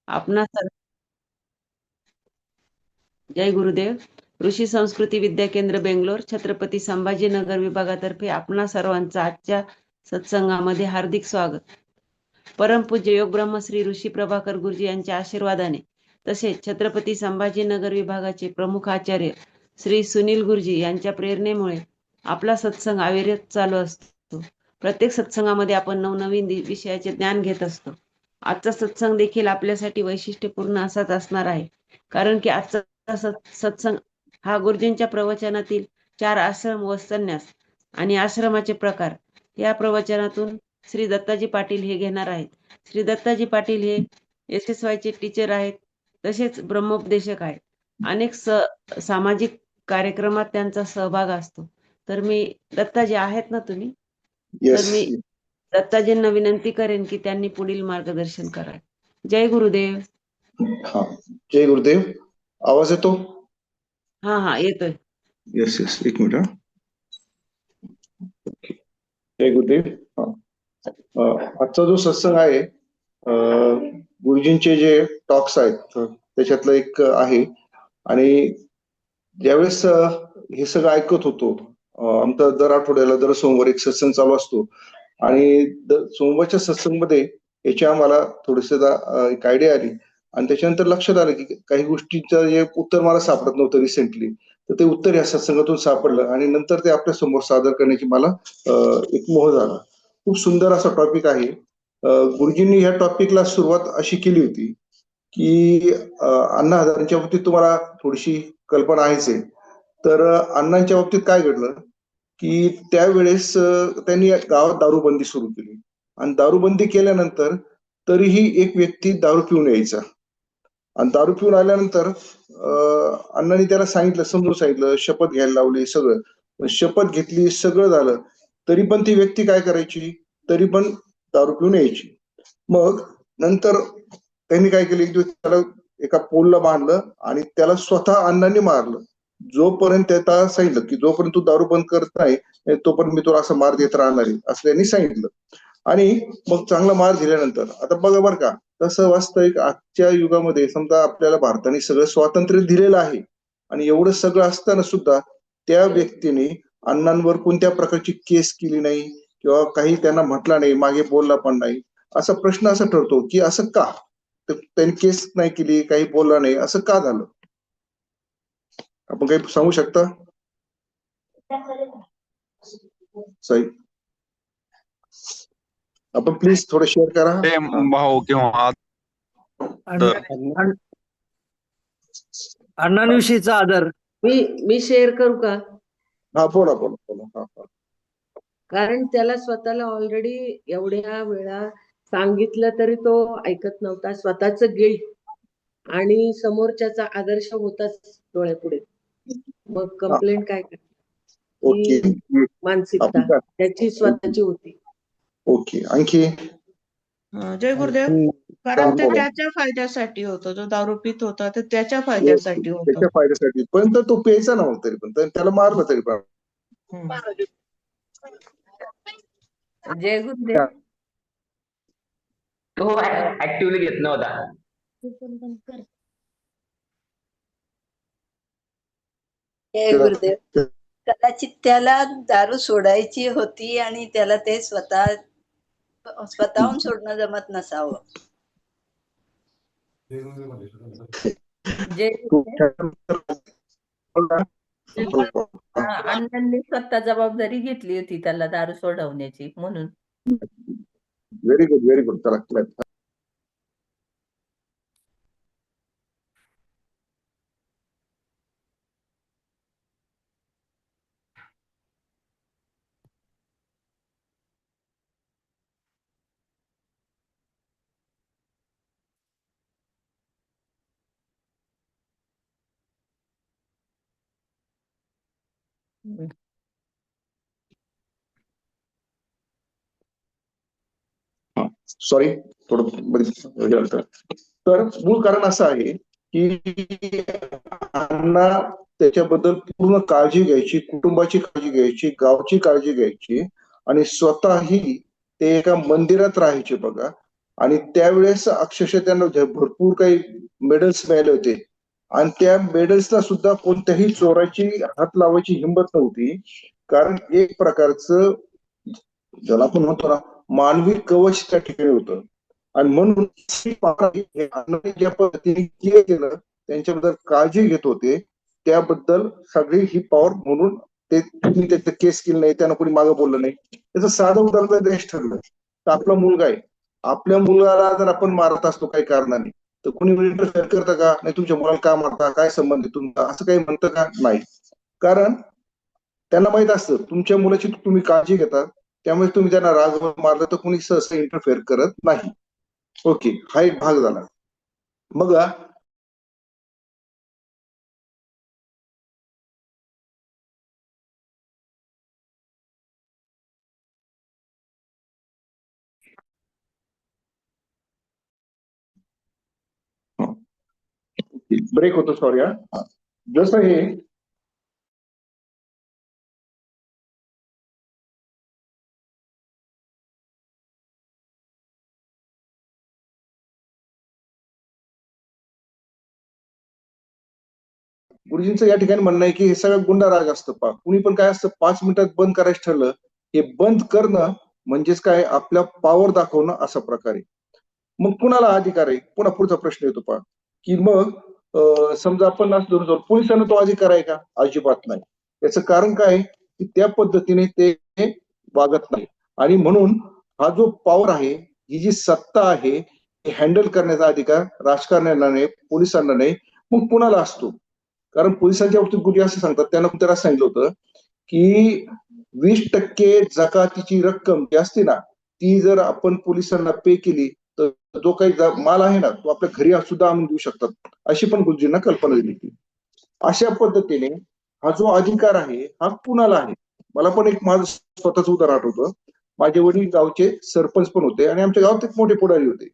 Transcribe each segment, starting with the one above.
आपणा जय गुरुदेव. ऋषी संस्कृती विद्या केंद्र बेंगलोर छत्रपती संभाजीनगर विभागातर्फे आपणा सर्वांचं आजच्या सत्संगामध्ये हार्दिक स्वागत. परमपूज्य योग ब्रह्मश्री ऋषी प्रभाकर गुरुजी यांच्या आशीर्वादाने तसेच छत्रपती संभाजीनगर विभागाचे प्रमुख आचार्य श्री सुनील गुरुजी यांच्या प्रेरणेमुळे आपला सत्संग अविरत चालू असतो. प्रत्येक सत्संगामध्ये आपण नवनवीन विषयाचे ज्ञान घेत असतो. आजचा सत्संग देखील आपल्यासाठी वैशिष्ट्यपूर्ण असाच असणार आहे, कारण की आजचा सत्संग हा गुरुजींच्या प्रवचनातील 4 आश्रम व संन्यास आणि आश्रमाचे प्रकार या प्रवचनातून श्री दत्ताजी पाटील हे घेणार आहेत. श्री दत्ताजी पाटील हे SSY चे टीचर आहेत, तसेच ब्रह्मोपदेशक आहेत. अनेक सामाजिक कार्यक्रमात त्यांचा सहभाग असतो. तर मी दत्ताजी आहेत ना तुम्ही? तर मी दत्ताजींना विनंती करेन की त्यांनी पुढील मार्गदर्शन करावे. जय गुरुदेव. हा, जय गुरुदेव. आवाज येतो? हा येतोय. येस येस, एक मिनिट. जय गुरुदेव. आजचा जो सत्संग आहे गुरुजींचे जे टॉक्स आहेत त्याच्यातलं एक आहे. आणि ज्यावेळेस हे सगळं ऐकत होतो, आमचा दर आठवड्याला दर सोमवार एक सत्संग चालू असतो आणि सोमवारच्या सत्संगमध्ये याची आम्हाला थोडस एक आयडिया आली आणि त्याच्यानंतर लक्षात आलं की काही गोष्टींचं जे उत्तर मला सापडत नव्हतं रिसेंटली, तर ते उत्तर या सत्संगातून सापडलं आणि नंतर ते आपल्या समोर सादर करण्याची मला एक मोह झाला. खूप सुंदर असा टॉपिक आहे. गुरुजींनी ह्या टॉपिकला सुरुवात अशी केली होती की अण्णा हजारेंच्या बाबतीत तुम्हाला थोडीशी कल्पना आहेच आहे. तर अण्णांच्या बाबतीत काय घडलं की त्यावेळेस त्यांनी गावात दारूबंदी सुरू केली आणि दारूबंदी केल्यानंतर तरीही एक व्यक्ती दारू पिऊन यायचा आणि दारू पिऊन आल्यानंतर अण्णांनी त्याला सांगितलं, समजून सांगितलं, शपथ घ्यायला लावली, सगळं शपथ घेतली, सगळं झालं, तरी पण ती व्यक्ती काय करायची, तरी पण दारू पिऊन यायची. मग नंतर त्यांनी काय केलं, एक दिवस त्याला एका पोलला बांधलं आणि त्याला स्वतः अण्णांनी मारलं. जोपर्यंत त्याला सांगितलं की जोपर्यंत तू दारू बंद करत नाही तोपर्यंत मी तुला असं मार देत राहणार आहे असं त्यांनी सांगितलं. आणि मग चांगला मार दिल्यानंतर आता बघा बरं का, तसं वास्तविक आजच्या युगामध्ये समजा आपल्याला भारताने सगळं स्वातंत्र्य दिलेलं आहे आणि एवढं सगळं असताना सुद्धा त्या व्यक्तीने अण्णांवर कोणत्या प्रकारची केस केली नाही किंवा काही त्यांना म्हटलं नाही, मागे बोलला पण नाही. असा प्रश्न असा ठरतो की असं का, त्यांनी केस नाही केली, काही बोलला नाही, असं का झालं? आपण काही सांगू शकता साई? आपण प्लीज थोडं शेअर करा. भाऊ किंवा अण्णांविषयीचा आदर. मी शेअर करू का? हा, बोला बोला बोला. हा. कारण त्याला स्वतःला ऑलरेडी एवढ्या वेळा सांगितलं तरी तो ऐकत नव्हता. स्वतःच गिल्ट आणि समोरच्याचा आदर्श होताच डोळ्यापुढे. मग कंप्लेंट काय ओके, मानसिकता त्याची स्वतःची होती. ओके, आणखी? जय गुरुदेव. कारण ते त्याच्या फायद्यासाठी होतं, जो दारू पित होता ते त्याच्या फायद्यासाठी होतं. त्याच्या फायद्यासाठी, पण तो प्यायचा नव्हता तरी पण त्याला मारलं तरी पण. जय गुरुदेव. तो ऍक्टिव्हली घेत नव्हता. जय गुरुदेव. कदाचित त्याला दारू सोडायची होती आणि त्याला ते स्वतःहून सोडणं जमत नसावं. अण्णांनी स्वतः जबाबदारी घेतली होती त्याला दारू सोडवण्याची, म्हणून. Very good, very good. चला, सॉरी, थोडं. तर मूळ कारण असं आहे की अण्णा त्याच्याबद्दल पूर्ण काळजी घ्यायची, कुटुंबाची काळजी घ्यायची, गावची काळजी घ्यायची आणि स्वतःही ते एका मंदिरात राहायचे बघा. आणि त्यावेळेस अक्षरशः त्यांना भरपूर काही मेडल्स मिळाले होते आणि त्या मेडल्सला सुद्धा कोणत्याही चोराची हात लावायची हिंमत नव्हती, कारण एक प्रकारचं ज्याला आपण म्हणतो ना मानवी कवच त्या ठिकाणी होतं. आणि म्हणून ज्या पद्धतीने केलं त्यांच्याबद्दल काळजी घेत होते, त्याबद्दल सगळी ही पॉवर म्हणून ते तुम्ही त्याचं केस केलं नाही, त्यांना कोणी मागं बोललं नाही. त्याचं साधं उदाहरण देश ठरलं तर आपला मुलगा आहे, आपल्या मुलाला जर आपण मारत असतो काही कारणाने तर कोणी इंटरफेअर करतं का? नाही, तुमच्या मुलाला का मारता, काय संबंध आहे तुमचा, असं काही म्हणतं का? नाही. कारण त्यांना माहित असतं तुमच्या मुलाची तुम्ही काळजी घेता, त्यामुळे तुम्ही त्यांना रागवून मारलं तर कोणी सहसा इंटरफेअर करत नाही. ओके, हा एक भाग झाला. मग ब्रेक होतो, सॉरी. जसं हे गुरुजींचं या ठिकाणी म्हणणं आहे की हे सगळं गुंडाराज असतं. कुणी पण काय असतं 5 मिनिटात बंद करायचं ठरलं, हे बंद करणं म्हणजेच काय आपल्या पॉवर दाखवणं अशा प्रकारे. मग कुणाला अधिकार आहे? पुन्हा पुढचा प्रश्न येतो की मग समजा आपण असं पोलिसांना तो अधिकार आहे का? अजिबात नाही. याचं कारण काय की त्या पद्धतीने ते वागत नाही आणि म्हणून हा जो पॉवर आहे, ही जी सत्ता आहे, हँडल करण्याचा अधिकार राजकारण्यांना नाही, पोलिसांना नाही, मग कुणाला असतो? कारण पोलिसांच्या बाबतीत गुरुजी असं सांगतात, त्यांना कुठे सांगितलं होतं की 20% जकातीची रक्कम जी असते ना, ती जर आपण पोलिसांना पे केली तर जो काही माल आहे ना तो आपल्या घरी सुद्धा आणून देऊ शकतात, अशी पण गुरुजींना कल्पना दिली होती. अशा पद्धतीने हा जो अधिकार आहे हा कुणाला आहे? मला पण एक माझं स्वतःच उदाहरण आठवतं. माझे वडील गावचे सरपंच पण होते आणि आमच्या गावात एक मोठे पुढारी होते.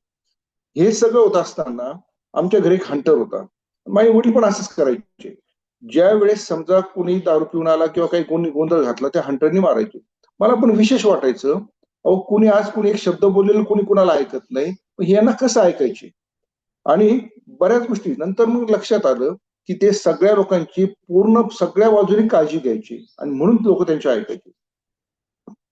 हे सगळं होत असताना आमच्या घरी एक हंटर होता. माझे वडील पण असंच करायचे. ज्या वेळेस समजा कुणी दारू पिऊन आला किंवा काही कोणी गोंधळ घातला त्या हंटरनी मारायचे. मला पण विशेष वाटायचं, अहो कुणी आज कुणी एक शब्द बोललेलं कुणी कुणाला ऐकत नाही, हे यांना कसं ऐकायचे? आणि बऱ्याच गोष्टी नंतर मग लक्षात आलं की ते सगळ्या लोकांची पूर्ण सगळ्या बाजूने काळजी घ्यायची आणि म्हणून लोक त्यांची ऐकायचे.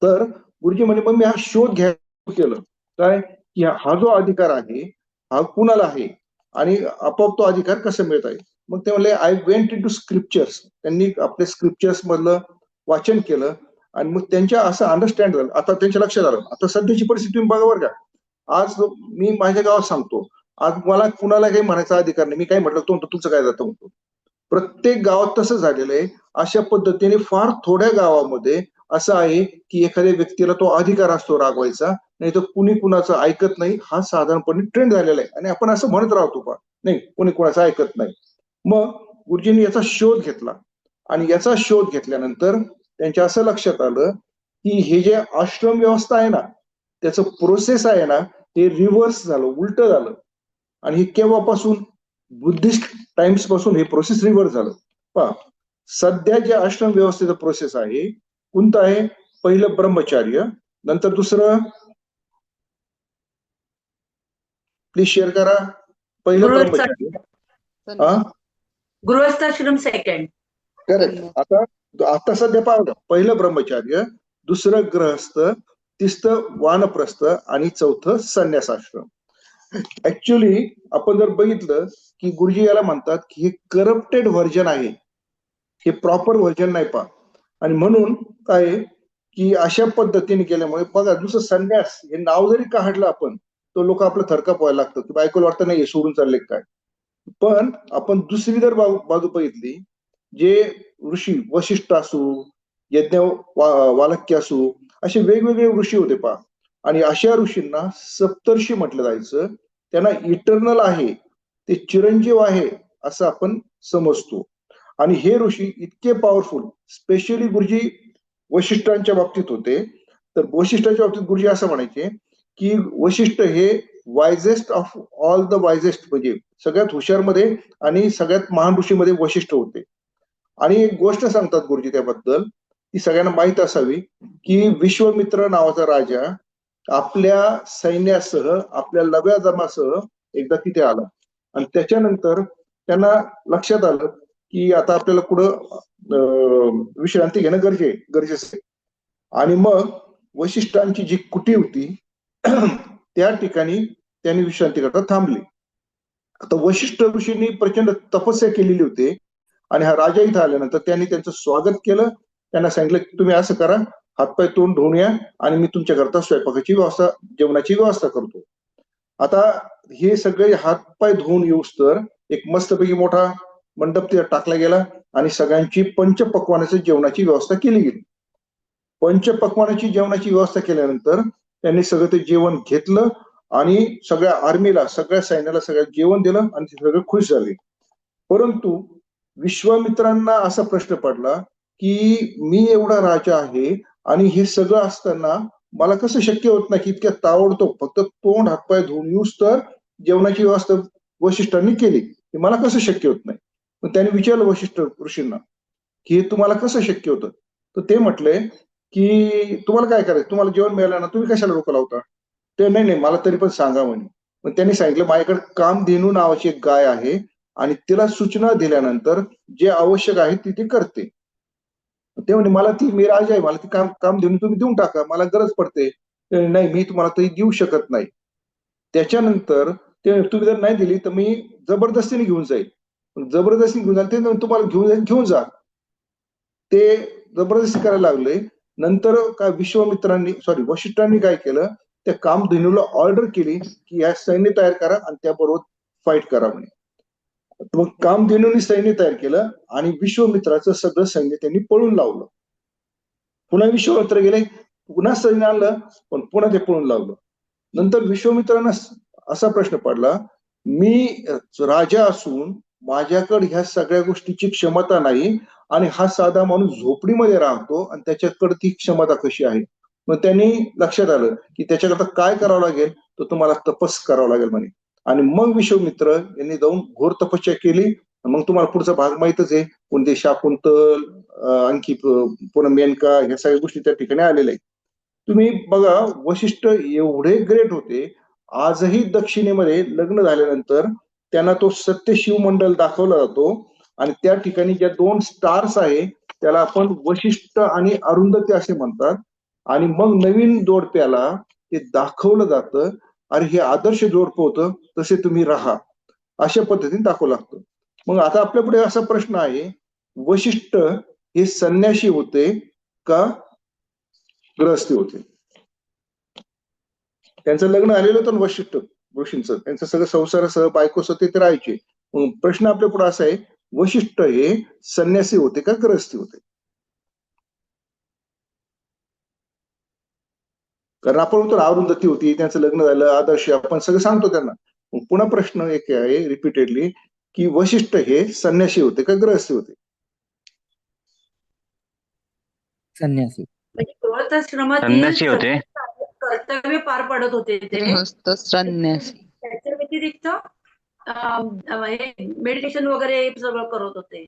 तर गुरुजी म्हणे मग मी हा शोध घ्यायला केलं काय की हा जो अधिकार आहे हा कुणाला आहे आणि आपोआप तो अधिकार कसा मिळत आहे. मग ते म्हणले I went into scriptures. त्यांनी आपल्या स्क्रिप्चर्स मधलं वाचन केलं आणि मग त्यांच्या असं अंडरस्टँड झालं. आता त्यांच्या लक्षात आलं, आता सध्याची परिस्थिती तुम्ही बघा बरं का. आज मी माझ्या गावात सांगतो, आज मला कुणाला काही म्हणायचा अधिकार नाही. मी काय म्हटलं तुमचं काय जातं म्हणतो. प्रत्येक गावात तसं झालेलं आहे. अशा पद्धतीने फार थोड्या गावामध्ये असं आहे की एखाद्या व्यक्तीला तो अधिकार असतो रागवायचा, नाही तर कुणी कुणाचं ऐकत नाही. हा साधारणपणे ट्रेंड झालेला आहे आणि आपण असं म्हणत राहतो पा नाही कुणी कुणाचं ऐकत नाही. मग गुरुजींनी याचा शोध घेतला आणि याचा शोध घेतल्यानंतर त्यांच्या असं लक्षात आलं की हे जे आश्रम व्यवस्था आहे ना त्याचं प्रोसेस आहे ना हे रिव्हर्स झालं, उलट झालं. आणि हे केव्हापासून? बुद्धिस्ट टाइम्स पासून हे प्रोसेस रिव्हर्स झालं. पहा सध्या जे आश्रम व्यवस्थेचं प्रोसेस आहे कोणतं आहे? पहिलं ब्रह्मचर्य, नंतर दुसरं प्लीज शेअर करा. पहिलं ब्रह्मचर्य, गृहस्थाश्रम सेकंड. करेक्ट. आता सध्या पाहू, पहिलं ब्रह्मचर्य, दुसरं गृहस्थ, तिसरं वानप्रस्थ आणि चौथं संन्यासाश्रम. ऍक्च्युली आपण जर बघितलं की गुरुजी याला म्हणतात की हे करप्टेड व्हर्जन आहे, हे प्रॉपर व्हर्जन नाही पा. आणि म्हणून काय की अशा पद्धतीने केल्यामुळे बघा दुसरं संन्यास हे नाव जरी काढलं आपण तो लोक आपलं थरकाप व्हायला लागतं की बायकोला वाटतं नाही हे सोडून चालले काय. पण आपण दुसरी जर बाजू बघितली, जे ऋषी वशिष्ठ असू, यज्ञ वालक्य असू, असे वेगवेगळे ऋषी होते पा. आणि अशा ऋषींना सप्तर्षी म्हटलं जायचं. त्यांना इटर्नल आहे, ते चिरंजीव आहे असं आपण समजतो. आणि हे ऋषी इतके पॉवरफुल, स्पेशली गुरुजी वशिष्ठांच्या बाबतीत होते. तर वशिष्ठांच्या बाबतीत गुरुजी असं म्हणायचे की वशिष्ठ हे वायझेस्ट ऑफ ऑल द वायझेस्ट, म्हणजे सगळ्यात हुशार मध्ये आणि सगळ्यात महान ऋषीमध्ये वशिष्ठ होते. आणि एक गोष्ट सांगतात गुरुजी त्याबद्दल ती सगळ्यांना माहित असावी की विश्वामित्र नावाचा राजा आपल्या सैन्यासह आपल्या लव्या जमासह एकदा तिथे आला आणि त्याच्यानंतर त्यांना लक्षात आलं की आता आपल्याला कुठं विश्रांती घेणं गरजेचं आहे. आणि मग वशिष्ठांची जी कुटी होती त्या ठिकाणी त्यांनी विश्रांती करता थांबली. आता वशिष्ठ ऋषींनी प्रचंड तपस्या केलेली होती आणि हा राजा इथं आल्यानंतर त्यांनी त्यांचं स्वागत केलं. त्यांना सांगितलं की तुम्ही असं करा, हातपाय तोंड धुवून या आणि मी तुमच्याकरता स्वयंपाकाची व्यवस्था, जेवणाची व्यवस्था करतो. आता हे सगळे हातपाय धुवून येऊस तर एक मस्तपैकी मोठा मंडप तिथे टाकला गेला आणि सगळ्यांची पंचपक्वानाची जेवणाची व्यवस्था केली गेली. पंचपक्वानाची जेवणाची व्यवस्था केल्यानंतर त्यांनी सगळं ते जेवण घेतलं आणि सगळ्या आर्मीला, सगळ्या सैन्याला सगळ्या जेवण दिलं आणि ते सगळे खुश झाले. परंतु विश्वामित्रांना असा प्रश्न पडला की मी एवढा राजा आहे आणि हे सगळं असताना मला कसं शक्य होत नाही की इतक्या ताबडतोब फक्त तोंड हातपाय धुवून येऊस तर जेवणाची व्यवस्था वशिष्ठांनी केली, हे मला कसं शक्य होत नाही. मग त्यांनी विचारलं वशिष्ठ ऋषींना की हे तुम्हाला कसं शक्य होतं. तर ते म्हटले की तुम्हाला काय करायचं, तुम्हाला जेवण मिळालं ना, तुम्ही कशाला डोकं लावता. ते नाही नाही मला तरी पण सांगा म्हणे. मग त्यांनी सांगितलं माझ्याकडे कामधेनू नावाची एक गाय आहे आणि तिला सूचना दिल्यानंतर जे आवश्यक आहे ती ती करते. ते म्हणे मला ती, मी राजा आहे, मला ती कामधेनू तुम्ही देऊन टाका, मला गरज पडते. नाही मी तुम्हाला तरी देऊ शकत नाही. त्याच्यानंतर ते तुम्ही जर नाही दिली तर मी जबरदस्तीने घेऊन जाईल. जबरदस्ती घेऊन जाईल ते तुम्हाला घेऊन जा. ते जबरदस्ती करायला लागले. नंतर काय वशिष्ठांनी काय केलं, त्या कामधेनूला ऑर्डर केली की या सैन्य तयार करा आणि त्याबरोबर फाईट करा म्हणे. मग कामधेनूंनी सैन्य तयार केलं आणि विश्वामित्राचं सगळं सैन्य त्यांनी पळून लावलं. पुन्हा विश्वामित्र गेले, पुन्हा सैन्य आणलं, पण पुन्हा ते पळून लावलं. नंतर विश्वामित्रांना असा प्रश्न पडला, मी राजा असून माझ्याकडे ह्या सगळ्या गोष्टीची क्षमता नाही आणि हा साधा माणूस झोपडीमध्ये राहतो आणि त्याच्याकडे ती क्षमता कशी आहे. मग त्यांनी लक्षात आलं की त्याच्याकरता काय करावं लागेल, तर तुम्हाला तपस करावं लागेल म्हणे. आणि मग विश्वामित्र यांनी जाऊन घोर तपस्या केली. मग तुम्हाला पुढचा भाग माहितच आहे, कोणते शाकुंतल, आणखी पुन्हा मेनका, ह्या सगळ्या गोष्टी त्या ठिकाणी आलेल्या आहेत. तुम्ही बघा वशिष्ठ एवढे ग्रेट होते, आजही दक्षिणेमध्ये लग्न झाल्यानंतर त्यांना तो सत्यशिव मंडल दाखवला जातो आणि त्या ठिकाणी ज्या 2 स्टार्स आहे त्याला आपण वशिष्ठ आणि अरुंधती असे म्हणतात. आणि मग नवीन जोडप्याला ते दाखवलं जातं, अरे हे आदर्श जोडपं होतं, तसे तुम्ही राहा, अशा पद्धतीने दाखवलं लागतं. मग आता आपल्या पुढे असा प्रश्न आहे, वशिष्ठ हे संन्याशी होते का गृहस्थी होते. त्यांचं लग्न आलेलं होतं वशिष्ठ ऋषींचं, त्यांचं सगळं संसारासह बायकोसह ते राहायचे. प्रश्न आपल्या पुढे असा आहे, वशिष्ठ हे संन्यासी होते का गृहस्थी होते. कारण आपण म्हणतो अरुंधती होती, त्यांचं लग्न झालं, आदर्श आपण सगळं सांगतो त्यांना. पुन्हा प्रश्न एक आहे रिपीटेडली की वशिष्ठ हे संन्यासी होते का गृहस्थी होते. संन्यासी. म्हणजे गृहस्थाश्रमातील संन्यासी होते. कर्तव्य पार पडत होते ते. गृहस्थ संन्यासी. त्याच्या व्यतिरिक्त मेडिटेशन वगैरे सगळं करत होते.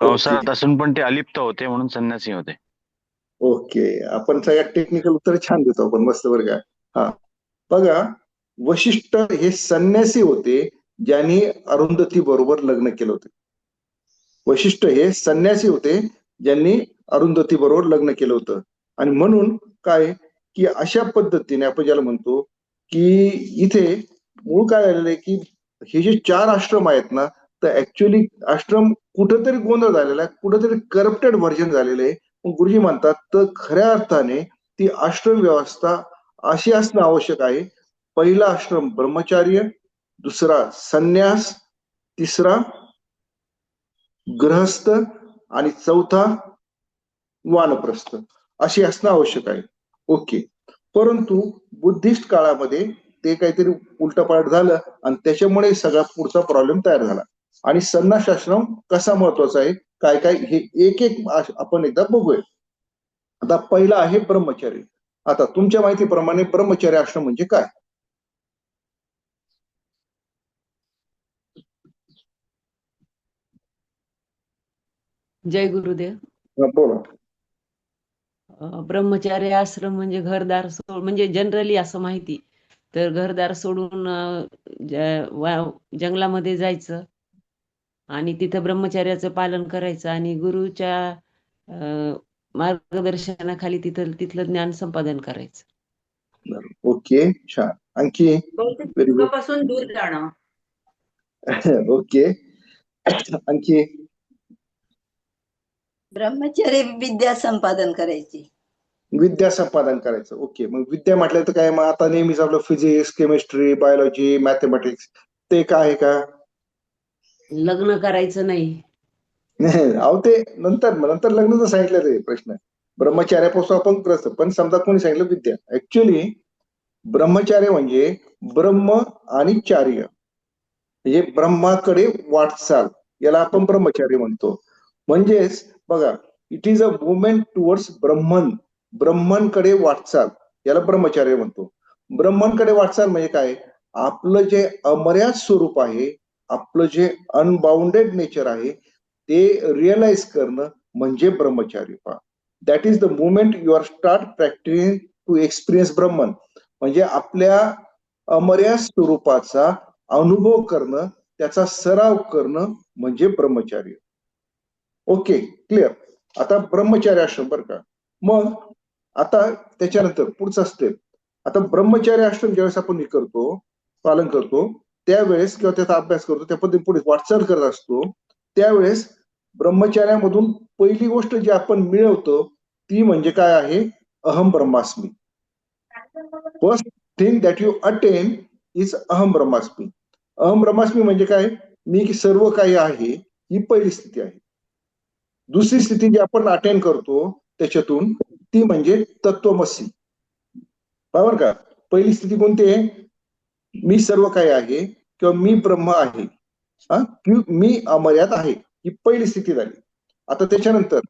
संसारात असून पण ते अलिप्त होते म्हणून संन्यासी होते. ओके, आपण सगळ्या टेक्निकल उत्तर छान देतो आपण, मस्त बरं का. हा बघा, वशिष्ठ हे संन्यासी होते ज्यांनी अरुंधती बरोबर लग्न केलं होते. वशिष्ठ हे संन्यासी होते ज्यांनी अरुंधती बरोबर लग्न केलं होतं. आणि म्हणून काय की अशा पद्धतीने आपण ज्याला म्हणतो की इथे मूळ काय झालेलं आहे की हे जे 4 आश्रम आहेत ना, तर ऍक्च्युअली आश्रम कुठंतरी गोंधळ झालेला आहे, कुठंतरी करप्टेड व्हर्जन झालेलं आहे. गुरुजी म्हणतात तर खऱ्या अर्थाने ती आश्रम व्यवस्था अशी असणं आवश्यक आहे. पहिला आश्रम ब्रह्मचार्य, दुसरा संन्यास, तिसरा गृहस्थ आणि चौथा वानप्रस्थ, अशी असणं आवश्यक आहे. ओके, परंतु बुद्धिस्ट काळामध्ये ते काहीतरी उलटपालट झालं आणि त्याच्यामुळे सगळा पुढचा प्रॉब्लेम तयार झाला. आणि संन्यास आश्रम कसा महत्वाचा आहे, काय काय हे एक एक आपण एकदा बघूया. आता पहिला आहे ब्रह्मचर्य. आता तुमच्या माहितीप्रमाणे ब्रह्मचर्य आश्रम म्हणजे काय. जय गुरुदेव. बोला. ब्रह्मचार्य आश्रम म्हणजे घरदार सोड म्हणजे जनरली असं माहिती. तर घरदार सोडून जंगलामध्ये जायचं आणि तिथं ब्रह्मचर्याचं पालन करायचं आणि गुरुच्या मार्गदर्शनाखाली तिथलं ज्ञान संपादन करायचं. ओके, छान. आणखी? बहुतेक व्हेरी गुड. सुखापासून दूर जाणं. ओके. आणखी? ब्रह्मचर्य विद्या संपादन करायची. विद्या संपादन करायचं. ओके. मग विद्या म्हटलं तर काय, मग आता नेहमीच आपलं फिजिक्स, केमिस्ट्री, बायोलॉजी, मॅथमॅटिक्स ते काय आहे का? लग्न करायचं नाही. अहो ते नंतर लग्नाचं सांगितलं ते प्रश्न. ब्रह्मचार्यापासून आपण करतो, पण समजा कोणी सांगितलं विद्या. ऍक्च्युली ब्रह्मचार्य म्हणजे ब्रह्म आणि चार्य म्हणजे ब्रह्माकडे वाटचाल, याला आपण ब्रह्मचार्य म्हणतो. म्हणजेच बघा, it is a movement towards ब्रह्मनकडे वाटचाल, याला ब्रह्मचार्य म्हणतो. ब्रह्मनकडे वाटचाल म्हणजे काय? आपलं जे अमर्याद स्वरूप आहे, आपलं जे अनबाउंडेड नेचर आहे ते रिअलाइज करणं म्हणजे ब्रह्मचार्य. पहा, that is the movement you are start practising to experience Brahman. म्हणजे आपल्या अमर्याद स्वरूपाचा अनुभव करणं, त्याचा सराव करणं म्हणजे ब्रह्मचार्य. Okay, clear. आता ब्रह्मचार्य आश्रम बरं का. मग आता त्याच्यानंतर पुढचा स्टेप. आता ब्रह्मचार्य आश्रम ज्यावेळेस आपण हे करतो, पालन करतो, त्यावेळेस किंवा त्याचा अभ्यास करतो, त्या पद्धतीने पुढे वाटचाल करत असतो, त्यावेळेस ब्रह्मचार्यामधून पहिली गोष्ट जी आपण मिळवतो ती म्हणजे काय आहे? अहम ब्रह्मास्मी. First thing that you attain is अहम ब्रह्मास्मी. अहम ब्रह्मास्मी म्हणजे काय? मी सर्व काही आहे, ही पहिली स्थिती आहे. दुसरी स्थिती जी आपण अटेन करतो त्याच्यातून ती म्हणजे तत्वमसी. बरोबर का? पहिली स्थिती कोणती आहे? मी सर्व काही आहे किंवा मी ब्रह्म आहे, मी अमर्याद आहे, ही पहिली स्थिती झाली. आता त्याच्यानंतर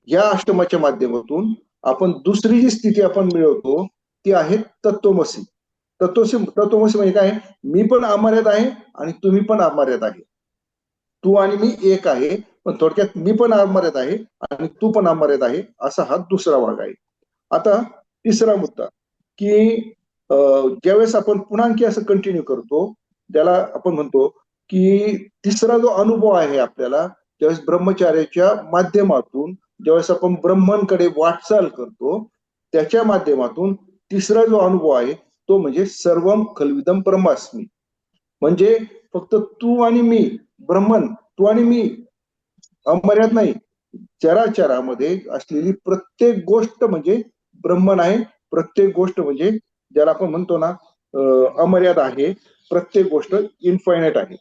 या अष्टमाच्या माध्यमातून आपण दुसरी जी स्थिती आपण मिळवतो ती आहे तत्वमसी. तत्वमसी म्हणजे काय? मी पण अमर्याद आहे आणि तुम्ही पण अमर्याद आहे. तू आणि मी एक आहे, पण थोडक्यात मी पण अमर्याद आहे आणि तू पण अमर्याद आहे, असा हा दुसरा भाग आहे. आता तिसरा मुद्दा की ज्यावेळेस आपण पुन्हा आणखी असं कंटिन्यू करतो, त्याला आपण म्हणतो की तिसरा जो अनुभव आहे आपल्याला, ज्यावेळेस ब्रह्मचार्याच्या माध्यमातून ज्यावेळेस आपण ब्रह्मनकडे वाटचाल करतो, त्याच्या माध्यमातून तिसरा जो अनुभव आहे तो म्हणजे सर्वम खल्विदम ब्रह्मास्मी. म्हणजे फक्त तू आणि मी ब्रह्मन, तू आणि मी अमर्याद नाही, चराचरामध्ये असलेली प्रत्येक गोष्ट म्हणजे ब्रह्मन आहे. प्रत्येक गोष्ट म्हणजे ज्याला आपण म्हणतो ना अमर्याद आहे, प्रत्येक गोष्ट इन्फायनाइट आहे.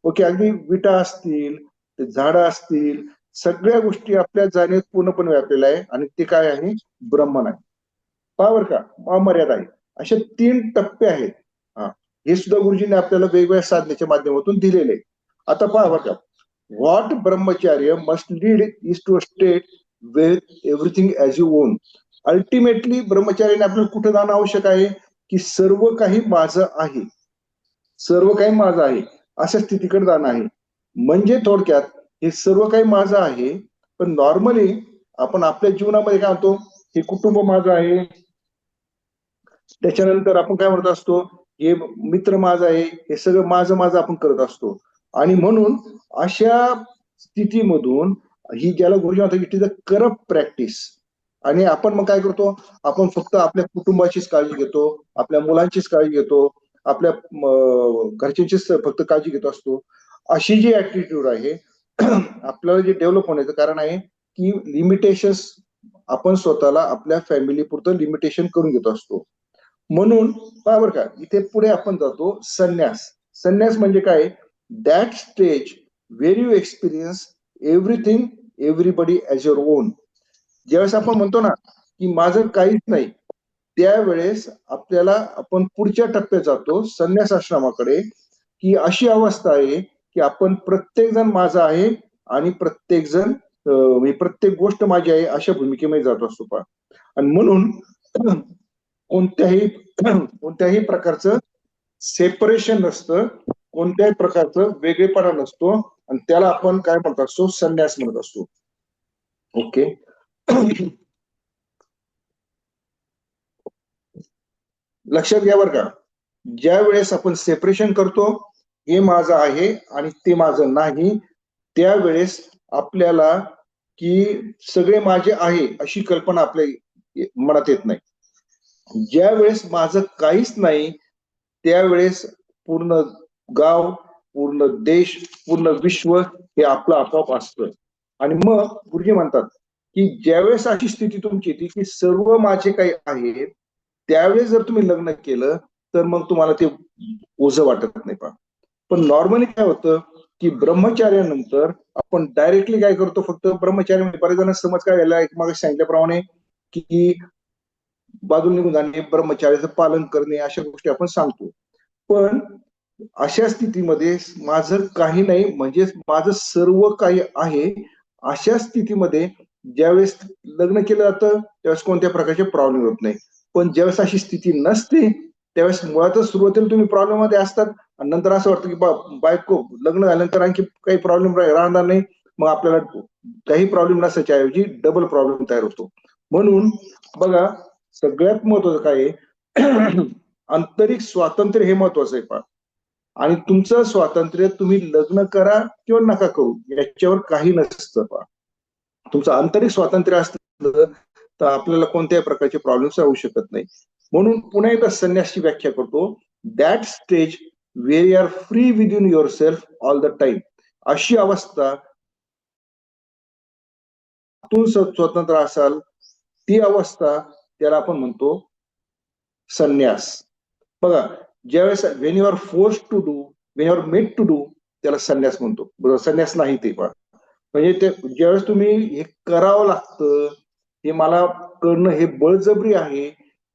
ओके, अगदी विटा असतील, झाडं असतील, सगळ्या गोष्टी आपल्या जाणीवेत पूर्णपणे व्यापलेल्या आहे आणि ते काय आहे? ब्रह्मन आहे. पावर का? अमर्याद आहे. असे 3 टप्पे आहेत. हे सुद्धा गुरुजींनी आपल्याला वेगवेगळ्या साधनेच्या माध्यमातून दिलेले. आता पहा बरं का, what brahmacharya must lead is to a state where everything as you own. Ultimately ब्रह्मचार्याने आपल्याला कुठे जाणं आवश्यक आहे? की सर्व काही माझं आहे, सर्व काही माझं आहे, अशा स्थितीकडे जाणं आहे. म्हणजे थोडक्यात हे सर्व काही माझं आहे, पण नॉर्मली आपण आपल्या जीवनामध्ये काय म्हणतो? हे कुटुंब माझं आहे, त्याच्यानंतर आपण काय म्हणत असतो? हे मित्र माझा आहे, हे सगळं माझं माझं आपण करत असतो. आणि म्हणून अशा स्थितीमधून ही ज्याला गुरुजी म्हणतात it is a corrupt practice. आणि आपण मग काय करतो? आपण फक्त आपल्या कुटुंबाचीच काळजी घेतो, आपल्या मुलांचीच काळजी घेतो, आपल्या घरच्यांचीच फक्त काळजी घेत असतो. अशी जी ऍटिट्यूड आहे आपल्याला जे डेव्हलप होण्याचं कारण आहे की लिमिटेशन्स आपण स्वतःला आपल्या फॅमिली पुरतं लिमिटेशन करून घेत असतो. म्हणून बरोबर का, इथे पुढे आपण जातो संन्यास. संन्यास म्हणजे काय? That stage where you experience everything everybody as your own. ज्यावेळेस आपण म्हणतो ना की माझं काहीच नाही, त्यावेळेस आपल्याला आपण पुढच्या टप्प्यात जातो संन्यास आश्रमाकडे, की अशी अवस्था आहे की आपण प्रत्येक जण माझा आहे आणि प्रत्येक गोष्ट माझी आहे अशा भूमिकेमध्ये जात असतो. पहा, आणि म्हणून कोणत्याही प्रकारचं सेपरेशन नसतं, कोणत्याही प्रकारचं वेगळेपणा नसतो, आणि त्याला आपण काय म्हणत असतो? संन्यास म्हणत असतो. ओके. लक्षात घ्या बरं का, ज्या वेळेस आपण सेपरेशन करतो, हे माझं आहे आणि ते माझं नाही, त्यावेळेस आपल्याला की सगळे माझे आहे अशी कल्पना आपल्या मनात येत नाही. ज्या वेळेस माझं काहीच नाही, त्यावेळेस पूर्ण गाव, पूर्ण देश, पूर्ण विश्व हे आपलं आपोआप असतं. आणि मग गुरुजी म्हणतात की ज्यावेळेस अशी स्थिती तुमची येते की सर्व माझे काही आहे, त्यावेळेस जर तुम्ही लग्न केलं तर मग तुम्हाला ते ओझं वाटत नाही. पण नॉर्मली काय होतं की ब्रह्मचार्यानंतर आपण डायरेक्टली काय करतो, फक्त ब्रह्मचार्य म्हणजे बरेच जण समज काय झाला, एक मागे सांगितल्याप्रमाणे की बाजूला निघून जाणे, ब्रह्मचार्याचं पालन करणे, अशा गोष्टी आपण सांगतो. पण अशा स्थितीमध्ये माझं काही नाही म्हणजे माझं सर्व काही आहे, अशा स्थितीमध्ये ज्यावेळेस लग्न केलं जातं त्यावेळेस कोणत्या प्रकारचे प्रॉब्लेम होत नाही. पण ज्यावेळेस अशी स्थिती नसते त्यावेळेस मुळातच सुरुवातीला तुम्ही प्रॉब्लेम मध्ये असतात आणि नंतर असं वाटतं की बायको लग्न झाल्यानंतर आणखी काही प्रॉब्लेम राहणार नाही, मग आपल्याला काही प्रॉब्लेम नसायच्या ऐवजी डबल प्रॉब्लेम तयार होतो. म्हणून बघा, सगळ्यात महत्वाचं काय आहे आंतरिक स्वातंत्र्य हे महत्वाचं आहे. आणि तुमचं स्वातंत्र्य तुम्ही लग्न करा किंवा नका करू याच्यावर काही नसतं. तुमचं आंतरिक स्वातंत्र्य असलं तर आपल्याला कोणत्याही प्रकारचे प्रॉब्लेम्स राहू शकत नाही. म्हणून पुन्हा एकदा संन्यासची व्याख्या करतो, that stage where you are free within yourself all the time. अशी अवस्था स्वतंत्र असाल ती अवस्था, त्याला आपण म्हणतो संन्यास. बघा, ज्यावेळेस when you are force to do, when you are made to do, त्याला संन्यास म्हणतो. बरोबर, संन्यास नाही ते. म्हणजे ते ज्यावेळेस तुम्ही हे करावं लागतं, हे मला करणं हे बळजबरी आहे,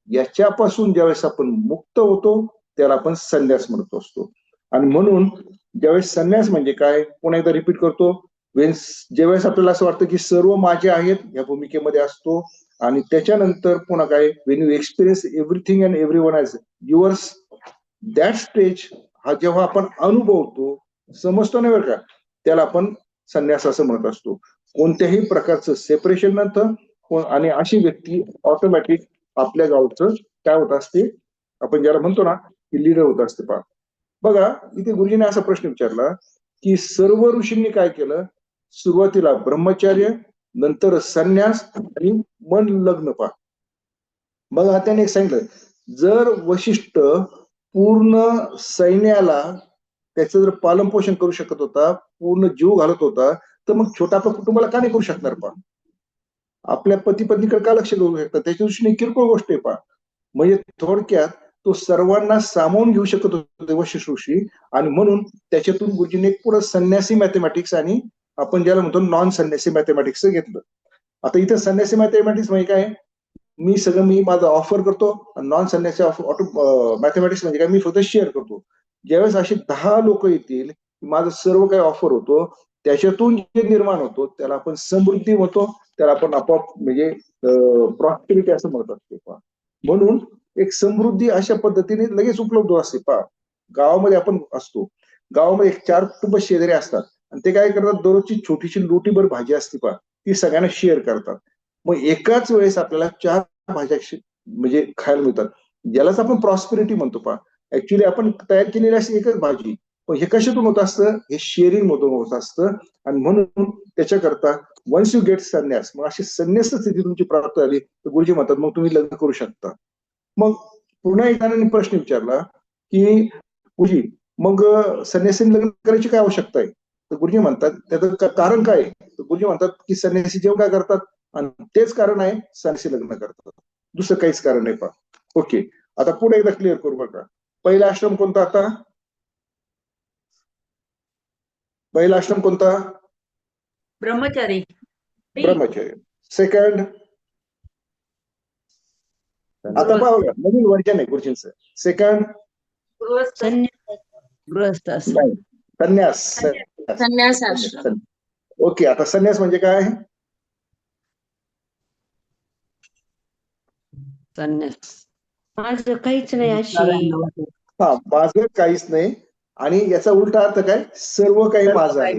याच्यापासून ज्यावेळेस आपण मुक्त होतो त्याला आपण संन्यास म्हणत असतो. आणि म्हणून ज्यावेळेस संन्यास म्हणजे काय, पुन्हा एकदा रिपीट करतो, ज्यावेळेस आपल्याला असं वाटतं की सर्व माझे आहेत या भूमिकेमध्ये असतो. आणि त्याच्यानंतर पुन्हा काय, Wien you experience everything and everyone as yours, that stage हा जेव्हा आपण अनुभवतो, समजतो नाही बरं का, त्याला आपण संन्यास असं म्हणत असतो. कोणत्याही प्रकारचं सेपरेशन नंतर आणि अशी व्यक्ती ऑटोमॅटिक आपल्या गावचं काय होत असते, आपण ज्याला म्हणतो ना की लीडर होत असते. बघा, इथे गुरुजीने असा प्रश्न विचारला की सर्व ऋषींनी काय केलं, सुरुवातीला ब्रह्मचर्य, नंतर संन्यास आणि मन लग्न. बघा, त्याने एक सांगितलं, जर वशिष्ठ पूर्ण सैन्याला त्याचं जर पालन पोषण करू शकत होता, पूर्ण जीव घालत होता, तर मग छोटा आपल्या कुटुंबाला का नाही करू शकणार? आपल्या पती पत्नीकडे का लक्ष देऊ शकतात? त्याच्या दृष्टीने किरकोळ गोष्ट आहे. म्हणजे थोडक्यात तो सर्वांना सामावून घेऊ शकत होते वशिष्ठ ऋषी. आणि म्हणून त्याच्यातून गुरुजीने एक पुढे संन्यासी मॅथमॅटिक्स आणि आपण ज्याला म्हणतो नॉन संन्यासी मॅथमॅटिक्स घेतलं. आता इथं संन्यासी मॅथमॅटिक्स म्हणजे काय, मी माझा ऑफर करतो. नॉन संन्यासी मॅथमॅटिक्स म्हणजे काय, मी फक्त शेअर करतो. ज्यावेळेस असे 10 लोक येतील, माझं सर्व काही ऑफर होतो, त्याच्यातून जे निर्माण होतो त्याला आपण समृद्धी म्हणतो, त्याला आपण आपोआप म्हणजे प्रॉस्पेरिटी असं म्हणत असतो. म्हणून एक समृद्धी अशा पद्धतीने लगेच उपलब्ध असते. गावामध्ये आपण असतो, गावामध्ये 4 कुटुंब शेजारी असतात आणि ते काय करतात, दररोजची छोटीशी लोटीभर भाजी असते ती सगळ्यांना शेअर करतात. मग एकाच वेळेस आपल्याला 4 भाज्या म्हणजे खायला मिळतात, ज्यालाच आपण प्रॉस्पेरिटी म्हणतो. ऍक्च्युली आपण तयार केलेली अशी एकच भाजी, पण हे कशातून होत असतं, हे शेअरिंग मधून होत असतं. आणि म्हणून त्याच्याकरता वन्स यू गेट संन्यास, मग अशी संन्यास स्थिती तुमची प्राप्त झाली तर गुरुजी म्हणतात मग तुम्ही लग्न करू शकता. मग पुन्हा एकाने प्रश्न विचारला की गुरुजी, मग संन्यासीने लग्न करायची काय आवश्यकता आहे? तर गुरुजी म्हणतात त्याचं कारण काय आहे? तर गुरुजी म्हणतात की संन्यासी जेव्हा काय करतात आणि तेच कारण आहे संन्यासी लग्न करतात, दुसरं काहीच कारण नाही. ओके, आता पुढे एकदा क्लिअर करू बघा. पहिला आश्रम कोणता? आता पहिला आश्रम कोणता? ब्रह्मचारी. ब्रह्मचर्य. सेकंड, आता बघा नवीन वर्जन आहे गुरुजींचं. सेकंड गृहस्थ. गृहस्थ असं. नाही, संन्यास. संन्यास आश्रम. ओके, आता संन्यास म्हणजे काय? संन्यास माझं काहीच नाही अशी. माझं काहीच नाही आणि याचा उलटा अर्थ काय, सर्व काही माझं आहे.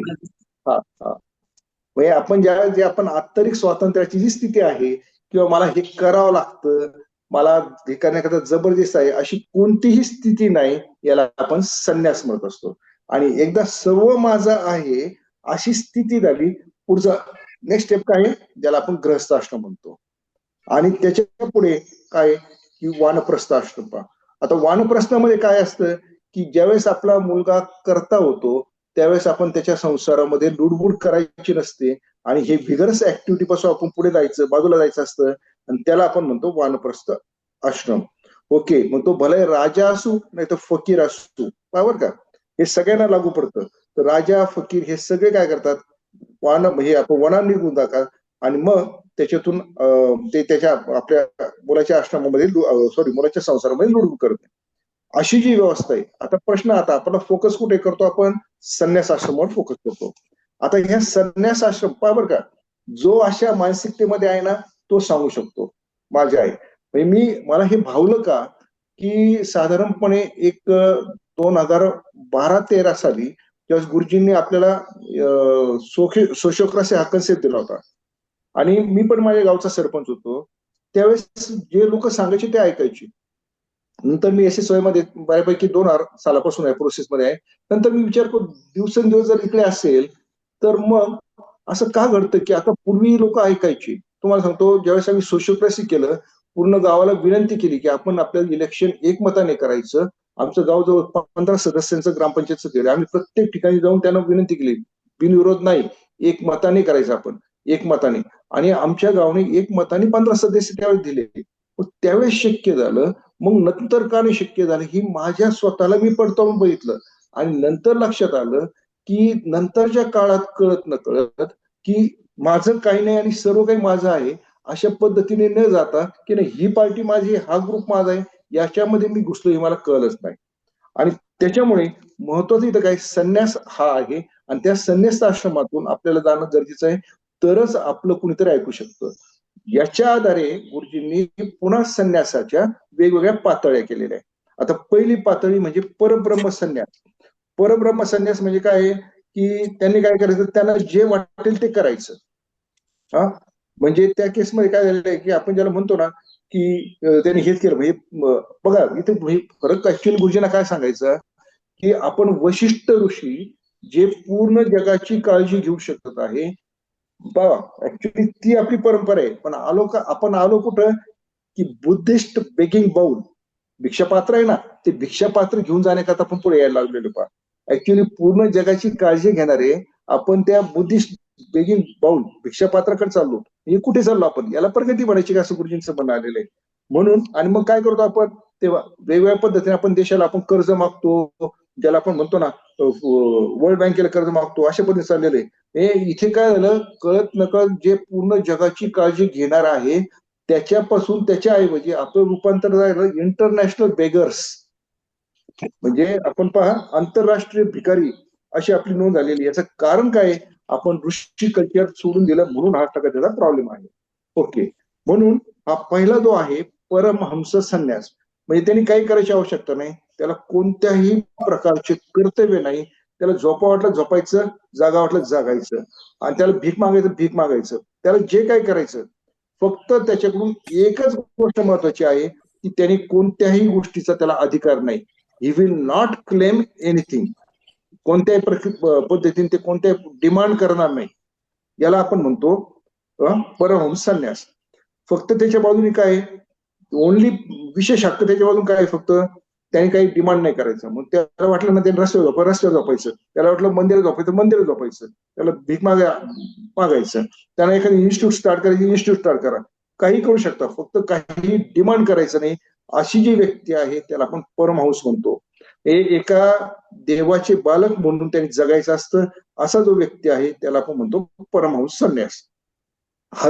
म्हणजे आपण जे आपण आंतरिक स्वातंत्र्याची जी स्थिती आहे, किंवा मला हे करावं लागतं, मला हे करण्याकरता जबरदस्त आहे अशी कोणतीही स्थिती नाही, याला आपण संन्यास म्हणत असतो. आणि एकदा सर्व माझं आहे अशी स्थिती झाली, पुढचा नेक्स्ट स्टेप काय आहे, ज्याला आपण गृहस्थ आश्रम म्हणतो. आणि त्याच्या पुढे काय की वानप्रस्थ आश्रम पहा. आता वानप्रस्थामध्ये काय असतं की ज्यावेळेस आपला मुलगा करता होतो त्यावेळेस आपण त्याच्या संसारामध्ये लुडबुड करायची नसते आणि हे व्हिगरस ऍक्टिव्हिटी पासून आपण पुढे जायचं, बाजूला जायचं असतं आणि त्याला आपण म्हणतो वानप्रस्थ आश्रम. ओके, मग तो भले राजा असू नाही तर फकीर असू, बरोबर का, हे सगळ्यांना लागू पडतं. तर राजा फकीर हे सगळे काय करतात, हे आपण वनात निघून जातात आणि मग त्याच्यातून ते त्याच्या आपल्या मुलाच्या आश्रमामध्ये मुलाच्या संसारामध्ये लुडबुड करते. अशी जी व्यवस्था आहे. आता प्रश्न, आता आपला फोकस कुठे करतो, आपण संन्यास आश्रमावर फोकस करतो. आता ह्या संन्यास आश्रम पहा बरं का, जो अशा मानसिकतेमध्ये आहे ना तो सांगू शकतो माझे आहे. म्हणजे मला हे भावलं का की साधारणपणे एक 2012-13 साली जेव्हा गुरुजींनी आपल्याला सोशिओक्रासी हा कन्सेप्ट दिला होता आणि मी पण माझ्या गावचा सरपंच होतो, त्यावेळेस जे लोक सांगायचे ते ऐकायचे. नंतर मी SSY मध्ये बऱ्यापैकी 2000 सालापासून आहे, प्रोसेसमध्ये आहे. नंतर मी विचार करतो दिवसेंदिवस जर इकडे असेल तर मग असं का घडतं की आता पूर्वी लोक ऐकायची. तुम्हाला सांगतो, ज्यावेळेस आम्ही सोशिओक्रेसी केलं, पूर्ण गावाला विनंती केली की आपण आपल्याला इलेक्शन एकमताने करायचं. आमचं गाव जवळ 15 सदस्यांचं ग्रामपंचायतचं केलं. आम्ही प्रत्येक ठिकाणी जाऊन त्यांना विनंती केली, बिनविरोध नाही, एकमताने करायचं आपण, एकमताने. आणि आमच्या गावाने एकमताने 15 सदस्य त्यावेळेस दिले. त्यावेळेस शक्य झालं. मग नंतर का नाही शक्य झालं ही माझ्या स्वतःला मी पडताळून बघितलं आणि नंतर लक्षात आलं की नंतरच्या काळात कळत न कळत की माझं काही नाही आणि सर्व काही माझं आहे अशा पद्धतीने न जाता की नाही ही पार्टी माझी, हा ग्रुप माझा आहे, याच्यामध्ये मी घुसलो हे मला कळलंच नाही. आणि त्याच्यामुळे महत्वाचं इथं काय, संन्यास हा आहे आणि त्या संन्यास आश्रमातून आपल्याला जाणं गरजेचं आहे, तरच आपलं कुणीतरी ऐकू शकतं. याच्या आधारे गुरुजींनी पुन्हा संन्यासाच्या वेगवेगळ्या पातळ्या केलेल्या आहेत. आता पहिली पातळी म्हणजे परब्रह्म संन्यास. परब्रह्म संन्यास म्हणजे काय की त्यांनी काय करायचं, त्यांना जे वाटेल ते करायचं. हा, म्हणजे त्या केसमध्ये काय झालेलं आहे की आपण ज्याला म्हणतो ना की त्यांनी हेच केलं. म्हणजे बघा इथे फरक ऍक्च्युअली गुरुजींना काय सांगायचं की आपण वशिष्ठ ऋषी जे पूर्ण जगाची काळजी घेऊ शकत आहे, बघा ऍक्च्युअली ती आपली परंपरा आहे. पण आपण आलो कुठं की बुद्धिस्ट बेगिंग बाउल, भिक्षापात्र आहे ना, ते भिक्षापात्र घेऊन जाण्याकरता आपण पुढे यायला लागलेलो. पहा ऍक्च्युअली पूर्ण जगाची काळजी घेणारे आपण त्या बुद्धिस्ट बेगिंग बाउल भिक्षापात्राकडे चाललो. हे कुठे चाललो आपण, याला प्रगती म्हणायची का असं गुरुजींचं म्हणणं आलेलं आहे. म्हणून आणि मग काय करतो आपण, तेव्हा वेगवेगळ्या पद्धतीने आपण देशाला आपण कर्ज मागतो, ज्याला आपण म्हणतो ना वर्ल्ड बँकेला कर्ज मागतो, अशा पद्धतीने चाललेलं आहे. हे इथे काय झालं, कळत नकळत जे पूर्ण जगाची काळजी घेणार आहे त्याच्यापासून त्याच्याऐवजी आपलं रूपांतर झालं इंटरनॅशनल बेगर्स. म्हणजे आपण पहा आंतरराष्ट्रीय भिकारी अशी आपली नोंद झालेली. याचं कारण काय, आपण ऋषी कल्चर सोडून दिलं म्हणून हा त्याचा प्रॉब्लेम आहे. ओके, म्हणून हा पहिला जो आहे परमहंस संन्यास, म्हणजे त्यांनी काही करायची आवश्यकता नाही, त्याला कोणत्याही प्रकारचे कर्तव्य नाही, त्याला झोपा वाटलं झोपायचं, जागा वाटलं जागायचं आणि त्याला भीक मागायचं भीक मागायचं, त्याला जे काय करायचं. फक्त त्याच्याकडून एकच गोष्ट महत्वाची आहे की त्याने कोणत्याही गोष्टीचा त्याला अधिकार नाही. He will not claim anything. कोणत्याही पद्धतीने ते कोणत्याही डिमांड करणार नाही. याला आपण म्हणतो परमहंस संन्यास. फक्त त्याच्या बाजूने काय, ओनली विशेष हक्क त्याच्या बाजून काय, फक्त त्याने काही डिमांड नाही करायचं. मग त्याला वाटलं ना ते रस्त्यावर झोपायचं, त्याला वाटलं मंदिरात झोपायचं मंदिरात झोपायचं, त्याला भीक मागायचं, त्याला एखादी इन्स्टिट्यूट स्टार्ट करायची इन्स्टिट्यूट स्टार्ट करा, काही करू शकता, फक्त काही डिमांड करायचं नाही. अशी जी व्यक्ती आहे त्याला आपण परमहंस म्हणतो. हे एका देवाचे बालक म्हणून त्यांनी जगायचं असतं. असा जो व्यक्ती आहे त्याला आपण म्हणतो परमहंस संन्यास.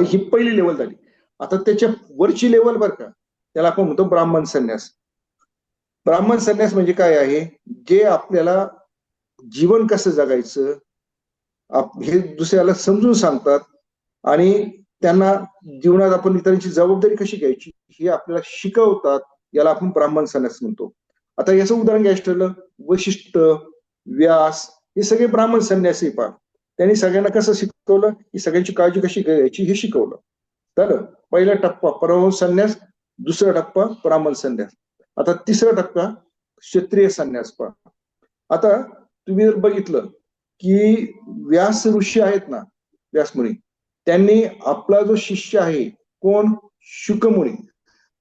ही पहिली लेवल झाली. आता त्याच्या वरची लेवल बरं का, त्याला आपण म्हणतो ब्राह्मण संन्यास. ब्राह्मण संन्यास म्हणजे काय आहे, जे आपल्याला जीवन कसं जगायचं हे दुसऱ्याला समजून सांगतात आणि त्यांना जीवनात आपण इतरांची जबाबदारी कशी घ्यायची हे आपल्याला शिकवतात. याला आपण ब्राह्मण संन्यास म्हणतो. आता याचं उदाहरण घ्यायचं ठरलं, वशिष्ठ, व्यास हे सगळे ब्राह्मण संन्यासी. पहा त्यांनी सगळ्यांना कसं शिकवलं की सगळ्यांची काळजी कशी घ्यायची हे शिकवलं. तर पहिला टप्पा परमहंस संन्यास, दुसरा टप्पा ब्राह्मण संन्यास. आता तिसरा टप्पा क्षत्रिय संन्यास पहा. आता तुम्ही जर बघितलं की व्यास ऋषी आहेत ना, व्यासमुनी, त्यांनी आपला जो शिष्य आहे कोण, शुकमुनी,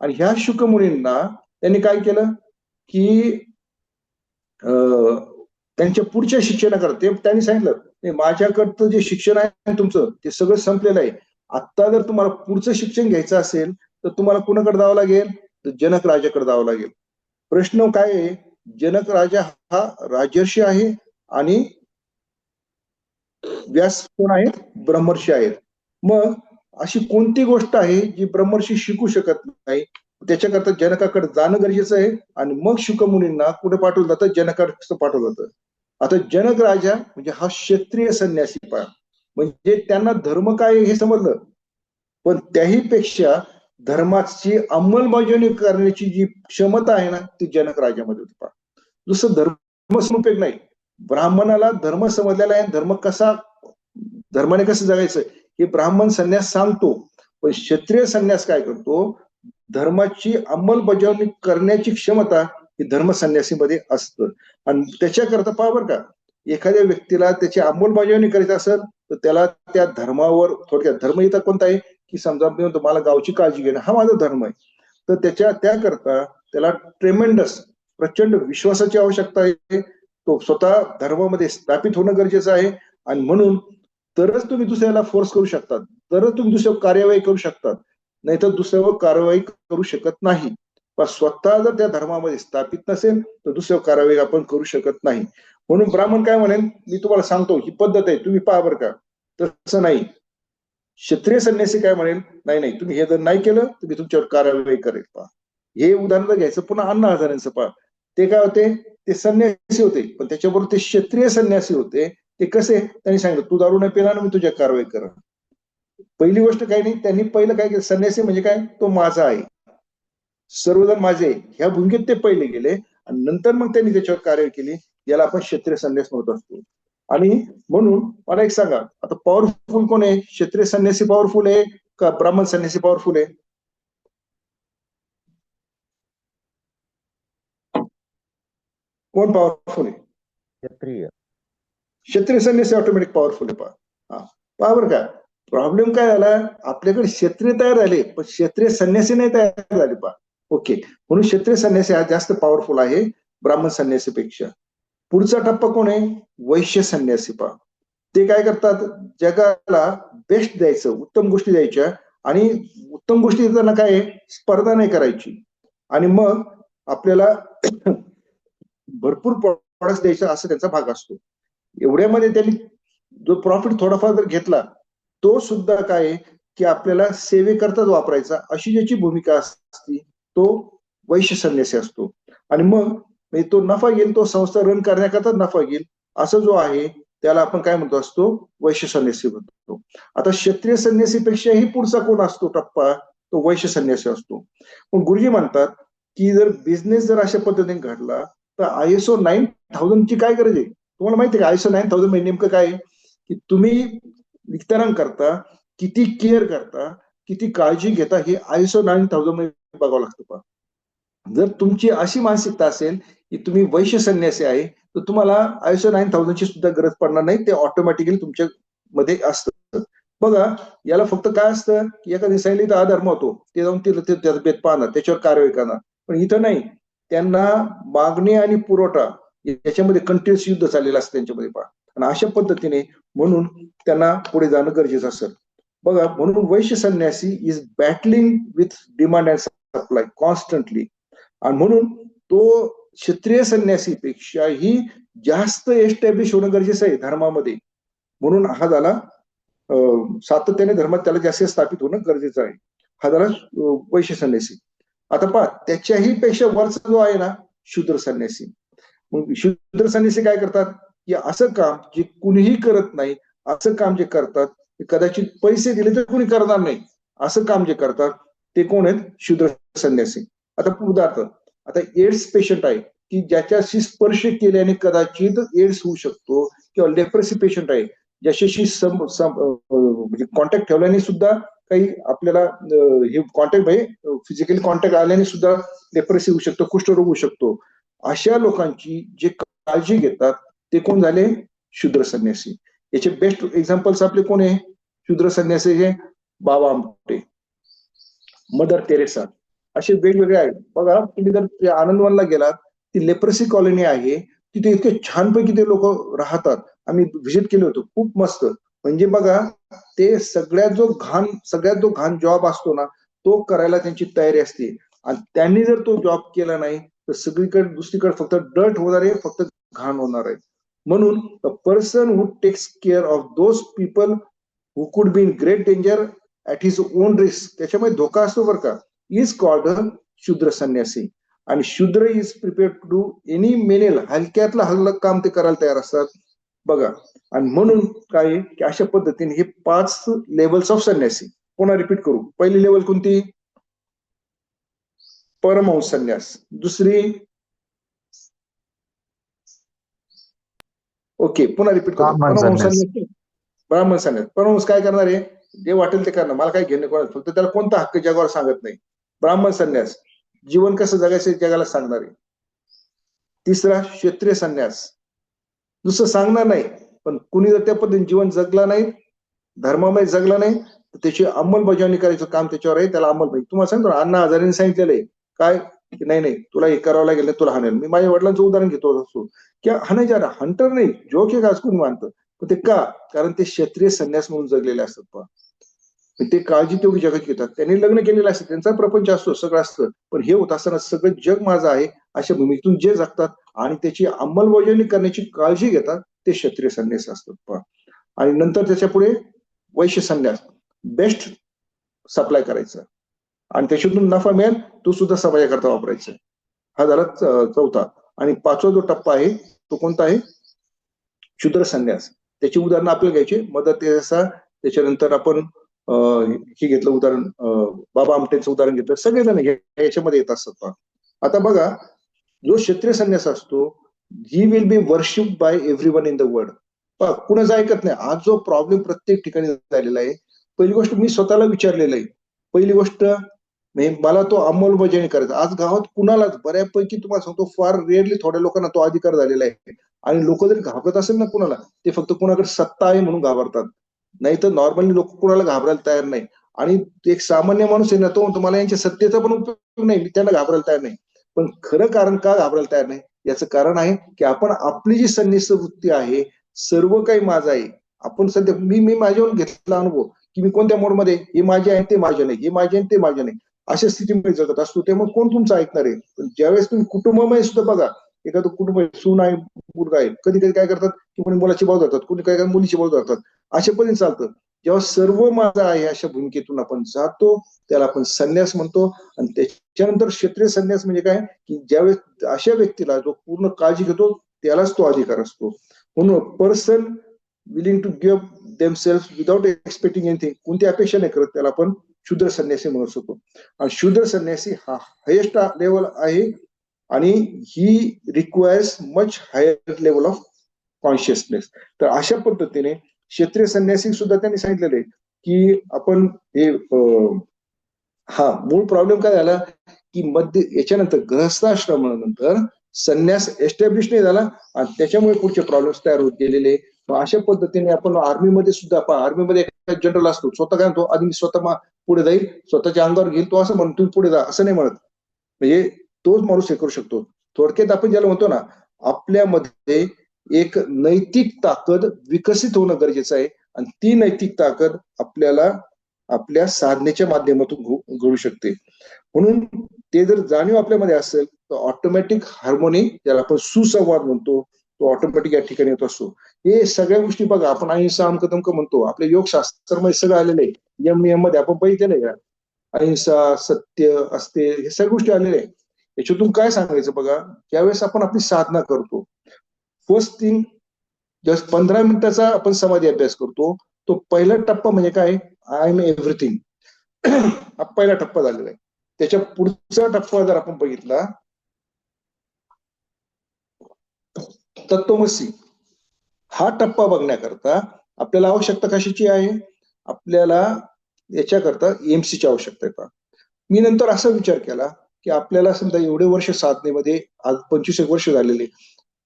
आणि ह्या शुकमुनींना त्यांनी काय केलं की त्यांच्या पुढच्या शिक्षणाकरता त्यांनी सांगितलं माझ्याकडचं जे शिक्षण आहे तुमचं ते सगळं संपलेलं आहे. आता जर तुम्हाला पुढचं शिक्षण घ्यायचं असेल तर तुम्हाला कुणाकडे जावं लागेल, तर जनक राजाकडे जावं लागेल. प्रश्न काय आहे, जनक राजा हा राजर्षी आहे आणि व्यास कोण आहेत, ब्रह्मर्षी आहेत. मग अशी कोणती गोष्ट आहे जी ब्रह्मर्षी शिकू शकत नाही, त्याच्याकरता जनकाकडे जाणं गरजेचं आहे. आणि मग शुकमुनींना कुठे पाठवलं जातं, जनकाकडे पाठवलं जातं. आता जनक राजा म्हणजे हा क्षत्रिय संन्यासी पहा, म्हणजे त्यांना धर्म काय हे समजलं, पण त्याही पेक्षा धर्माची अंमलबजावणी करण्याची जी क्षमता आहे ना ती जनक राजामध्ये होती पहा. दुसरं धर्म उपयोग नाही. ब्राह्मणाला धर्म समजलेला आहे, धर्माने कसं जगायचं हे ब्राह्मण संन्यास सांगतो, पण क्षत्रिय संन्यास काय करतो, धर्माची अंमलबजावणी करण्याची क्षमता ही धर्म संन्यासीमध्ये असतं. आणि त्याच्याकरता पहा बरं का, एखाद्या व्यक्तीला त्याची अंमलबजावणी करायची असेल तर त्याला त्या धर्मावर, थोडक्यात धर्म इथं कोणता आहे की समजा मी म्हणतो मला गावची काळजी घेणं हा माझा धर्म आहे, तर त्याकरता त्याला ट्रेमेंडस प्रचंड विश्वासाची आवश्यकता आहे. तो स्वतः धर्मामध्ये स्थापित होणं गरजेचं आहे. आणि म्हणून तरच तुम्ही दुसऱ्याला फोर्स करू शकतात, तरच तुम्ही दुसऱ्यावर कार्यवाही करू शकतात, नाहीतर दुसऱ्यावर कारवाई करू शकत नाही. पण स्वतः जर त्या धर्मामध्ये स्थापित नसेल तर दुसऱ्यावर कारवाई आपण करू शकत नाही. म्हणून ब्राह्मण काय म्हणेल, मी तुम्हाला सांगतो ही पद्धत आहे तुम्ही पहा बरं का, तसं नाही. क्षत्रिय संन्यासी काय म्हणेल, नाही नाही तुम्ही हे जर नाही केलं तर मी तुमच्यावर कारवाई करेल. पहा हे उदाहरण जर घ्यायचं पुन्हा अण्णा हजारेंचं पहा, ते काय होते, ते संन्यासी होते पण त्याच्याबरोबर ते क्षत्रिय संन्यासी होते. ते कसे, त्यांनी सांगितलं तू दारू नाही पिला ना मी तुझ्या कारवाई करेन. पहिली गोष्ट काही नाही, त्यांनी पहिलं काय केलं, संन्यासी म्हणजे काय, तो माझा आहे, सर्वजण माझे, ह्या भूमिकेत ते पहिले गेले आणि नंतर मग त्यांनी त्याच्यावर कारवाई केली. याला आपण क्षत्रिय संन्यास म्हणत असतो. आणि म्हणून मला एक सांगा, आता पॉवरफुल कोण आहे, क्षत्रिय संन्यासी पॉवरफुल आहे का ब्राह्मण संन्यासी पॉवरफुल आहे? कोण पॉवरफुल आहे? क्षत्रिय संन्यासी ऑटोमॅटिक पॉवरफुल आहे. पहा बरं का, प्रॉब्लेम काय झाला, आपल्याकडे क्षत्रिय तयार झाले पण क्षत्रिय संन्यासी नाही तयार झाले. पहा ओके, म्हणून क्षत्रिय संन्यासी हा जास्त पॉवरफुल आहे ब्राह्मण संन्यासीपेक्षा. पुढचा टप्पा कोण आहे, वैश्य संन्यासी. पहा ते काय करतात, जगाला बेस्ट द्यायचं, उत्तम गोष्टी द्यायच्या, आणि उत्तम गोष्टी देताना काय आहे, स्पर्धा नाही करायची, आणि मग आपल्याला भरपूर प्रॉडक्ट द्यायचा असं त्यांचा भाग असतो. एवढ्यामध्ये त्यांनी जो प्रॉफिट थोडाफार जर घेतला तो सुद्धा काय आहे की आपल्याला सेवेकरताच वापरायचा, अशी ज्याची भूमिका असते तो वैश्य संन्यासी असतो. आणि मग तो नफा घेईल, तो संस्था रन करण्याकरता नफा घेईल, असं जो आहे त्याला आपण काय म्हणतो असतो, वैश्य संन्यासी म्हणतो. आता क्षत्रिय संन्यासीपेक्षाही पुढचा कोण असतो टप्पा, तो वैश्य संन्यासी असतो. पण गुरुजी म्हणतात की जर बिझनेस जर अशा पद्धतीने घडला तर ISO 9000 ची काय गरज आहे. तुम्हाला माहिती आहे का ISO 9000 म्हणजे नेमकं काय आहे, की तुम्ही वितरण करता, किती केअर करता, किती काळजी घेता, हे ISO 9000 मध्ये बघावं लागतं. पहा जर तुमची अशी मानसिकता असेल की तुम्ही वैश्य संन्यासी आहे तर तुम्हाला ISO 9000 ची सुद्धा गरज पडणार नाही, ते ऑटोमॅटिकली तुमच्या मध्ये असतं. बघा याला फक्त काय असतं की एखादी सांगितलं अधर्म होतो, ते जाऊन त्याचा भेद पाहणार, त्याच्यावर कारवाई करणार. पण इथं नाही, त्यांना मागणी आणि पुरवठा याच्यामध्ये कंटिन्युअस युद्ध चाललेलं असतं त्यांच्यामध्ये. पहा आणि अशा पद्धतीने म्हणून त्यांना पुढे जाणं गरजेचं असेल. बघा म्हणून vaishya sannyasi is battling with demand and supply constantly, आणि म्हणून तो क्षत्रिय संन्यासीपेक्षाही जास्त एस्टॅब्लिश होणं गरजेचं आहे धर्मामध्ये. म्हणून हा झाला सातत्याने धर्मात त्याला जास्त स्थापित होणं गरजेचं आहे. हा झाला वैश्य संन्यासी. आता पहा त्याच्याही पेक्षा वरचा जो आहे ना शूद्र संन्यासी. मग शूद्र संन्यासी काय करतात की असं काम जे कुणीही करत नाही, असं काम जे करतात, कदाचित पैसे दिले तर कुणी करणार नाही, असं काम जे करतात ते कोण आहेत, शूद्र संन्यासी. आता उदाहरण, आता एड्स पेशंट आहे की ज्याच्याशी स्पर्श केल्याने कदाचित एड्स होऊ शकतो, किंवा लेप्रसी पेशंट आहे ज्याच्याशी म्हणजे कॉन्टॅक्ट ठेवल्याने सुद्धा काही आपल्याला हे कॉन्टॅक्ट म्हणजे फिजिकली कॉन्टॅक्ट आल्याने सुद्धा लेप्रेसी होऊ शकतो, कुष्ठरोग होऊ शकतो. अशा लोकांची जे काळजी घेतात ते कोण झाले? शूद्र संन्यासी. याचे बेस्ट एक्झाम्पल्स आपले कोण आहे? शूद्र संन्यासी हे बाबा आमटे, मदर टेरेसा, असे वेगवेगळे आहेत. बघा, तुम्ही जर आनंदवनला गेलात, ती लेप्रेसी कॉलनी आहे, तिथे इतके छानपैकी ते लोक राहतात. आम्ही व्हिजिट केलं होतं, खूप मस्त. म्हणजे बघा, ते सगळ्यात जो घाण जॉब असतो ना, तो करायला त्यांची तयारी असते. आणि त्यांनी जर तो जॉब केला नाही तर सगळीकडे दुसरीकडे फक्त डर्ट होणार आहे, फक्त घाण होणार आहे. म्हणून a person who text care of those people who could be in great danger at his on risk, त्याच्यामुळे धोका असतो बरं का, इज कॉल्ड अ शूद्र संन्यासी. आणि shudra is prepare to do any menial, हलक्यातलं हलक काम ते करायला तयार असतात. बघा, आणि म्हणून काय आहे की अशा पद्धतीने हे 5 लेवल्स ऑफ संन्यासी. पुन्हा रिपीट करू. पहिली लेवल कोणती? परमहंस संन्यास. दुसरी, ओके, पुन्हा रिपीट करतो. ब्राह्मण परमहंस संन्यास. संन्यास, ब्राह्मण संन्यास. परमहंस काय करणार आहे? जे वाटेल ते करणार, मला काय घेणं कोणाचं, फक्त त्याला कोणता हक्क जगावर सांगत नाही. ब्राह्मण संन्यास, जीवन कसं जगायचं जगाला सांगणार आहे. तिसरा, क्षत्रिय संन्यास, नुसतं सांगणार नाही, पण कुणी जर त्या पद्धतीने जीवन जगला नाही, धर्मामध्ये जगला नाही, तर त्याची अंमलबजावणी करायचं काम त्याच्यावर आहे. त्याला अंमलबजावणी, तुम्हाला सांगतो ना, अण्णा हजारेंनी सांगितलेलं आहे काय, की नाही तुला हे करावं लागेल, तुला हाणेल. मी माझ्या वडिलांचं उदाहरण घेतो असतो की हाणायच्या हंटर नाही, जोक हे कोणी मानतं, पण ते का? कारण ते क्षत्रिय संन्यास म्हणून जगलेले असतात. पहा, ते काळजी तेवढी जगात घेतात. त्यांनी लग्न केलेलं असतं, त्यांचा प्रपंच असतो, सगळं असतं, पण हे होत असताना सगळं जग माझं आहे अशा भूमिकेतून जे जगतात आणि त्याची अंमलबजावणी करण्याची काळजी घेतात, ते क्षत्रिय संन्यास असतात. पहा, आणि नंतर त्याच्या पुढे वैश्य संन्यास, बेस्ट सप्लाय करायचं आणि त्याच्यातून नफा मिळेल तो सुद्धा समाजाकरता वापरायचा. हा झाला चौथा. आणि 5वा जो टप्पा आहे तो कोणता आहे? शूद्र संन्यास. त्याची उदाहरणं आपल्याला घ्यायची. मदर तेरेसा, त्याच्यानंतर आपण हे घेतलं उदाहरण, बाबा आमटेचं उदाहरण घेतलं. सगळेजण याच्यामध्ये येत असतात. पहा, आता बघा, जो क्षत्रिय संन्यास असतो, he will be worshipped bye everyone in the world. पहा, कुणाचं ऐकत नाही. आज जो प्रॉब्लेम प्रत्येक ठिकाणी झालेला आहे, पहिली गोष्ट मी स्वतःला विचारलेलं आहे. पहिली गोष्ट मला तो अंमलबजावणी करायचा. आज गावात कुणालाच, बऱ्यापैकी तुम्हाला सांगतो, फार रेअरली थोड्या लोकांना तो अधिकार झालेला आहे. आणि लोक जरी घाबरत असेल ना कुणाला, ते फक्त कुणाकडे सत्ता आहे म्हणून घाबरतात, नाही तर नॉर्मली लोक कुणाला घाबरायला तयार नाही. आणि एक सामान्य माणूस आहे ना, तो मला यांच्या सत्तेचा पण उपयोग नाही, मी त्यांना घाबरायला तयार नाही. पण खरं कारण का घाबरायला तयार नाही, याचं कारण आहे की आपण आपली जी संन्यास वृत्ती आहे, सर्व काही माझं आहे. आपण सध्या मी माझ्यावर घेतला अनुभव की मी कोणत्या मोडमध्ये, हे माझे आहे ते माझे नाही, हे माझे आहे ते माझे नाही, अशा स्थितीमध्ये जगत असतो. त्यामुळे कोण तुमचं ऐकणार आहे? पण ज्यावेळेस तुम्ही कुटुंबामध्ये सुद्धा बघा, एखादं कुटुंब सून आहे, मुलगा आहे, कधी कधी काय करतात की कोणी मुलाची बाजू धरतात, कोणी काय मुलीची बाजू धरतात, अशा पद्धतीने चालतं. जेव्हा सर्व माझा आहे अशा भूमिकेतून आपण जातो, त्याला आपण संन्यास म्हणतो. आणि त्याच्यानंतर क्षत्रिय संन्यास म्हणजे काय, की ज्यावेळेस अशा व्यक्तीला जो पूर्ण काळजी घेतो त्यालाच तो अधिकार असतो. म्हणून person willing to give themselves without expecting anything, कोणती अपेक्षा नाही करत, त्याला आपण शूद्र संन्यासी म्हणू शकतो. आणि शूद्र संन्यासी हा हायेस्ट लेवल आहे आणि he requires much higher level of consciousness. तर अशा पद्धतीने क्षत्रिय संन्यासी सुद्धा त्यांनी सांगितलेलं आहे की आपण हे मूळ प्रॉब्लेम काय झाला की याच्यानंतर गृहस्थाश्रमानंतर संन्यास एस्टॅब्लिश नाही झाला आणि त्याच्यामुळे पुढचे प्रॉब्लेम्स तयार होत गेलेले. अशा पद्धतीने आपण आर्मीमध्ये सुद्धा, आर्मीमध्ये जनरल असतो, स्वतः काय म्हणतो, आधी मी स्वतः पुढे जाईल, स्वतःच्या अंगावर घेईल, तो असं म्हणतो पुढे जा, असं नाही म्हणत. म्हणजे तोच माणूस हे करू शकतो. थोडक्यात आपण ज्याला म्हणतो ना, आपल्यामध्ये एक नैतिक ताकद विकसित होणं गरजेचं आहे आणि ती नैतिक ताकद आपल्याला आपल्या साधनेच्या माध्यमातून घडू शकते. म्हणून ते जर जाणीव आपल्यामध्ये असेल तर ऑटोमॅटिक हार्मोनी, ज्याला आपण सुसंवाद म्हणतो, तो ऑटोमॅटिक या ठिकाणी येत असतो. हे सगळ्या गोष्टी बघा, आपण अहिंसा अमक तमक म्हणतो, आपल्या योगशास्त्रामध्ये सगळं आलेलं आहे. यम नियम मध्ये आपण बघितलेलं आहे का, अहिंसा, सत्य असते, हे सगळ्या गोष्टी आलेल्या आहे. याच्यातून काय सांगायचं बघा, ज्यावेळेस आपण आपली साधना करतो, फर्स्ट थिंग, जस्ट 15 मिनिटाचा आपण समाधी अभ्यास करतो, तो पहिला टप्पा म्हणजे काय, आय एम एव्हरीथिंग, हा पहिला टप्पा झालेला आहे. त्याच्या पुढचा टप्पा जर आपण बघितला, तत्वमसी, हा टप्पा बघण्याकरता आपल्याला आवश्यकता कशाची आहे, आपल्याला याच्याकरता एमसीची आवश्यकता आहे. मी नंतर असा विचार केला की आपल्याला समजा एवढे वर्ष साधनेमध्ये आज 25 वर्ष झालेले,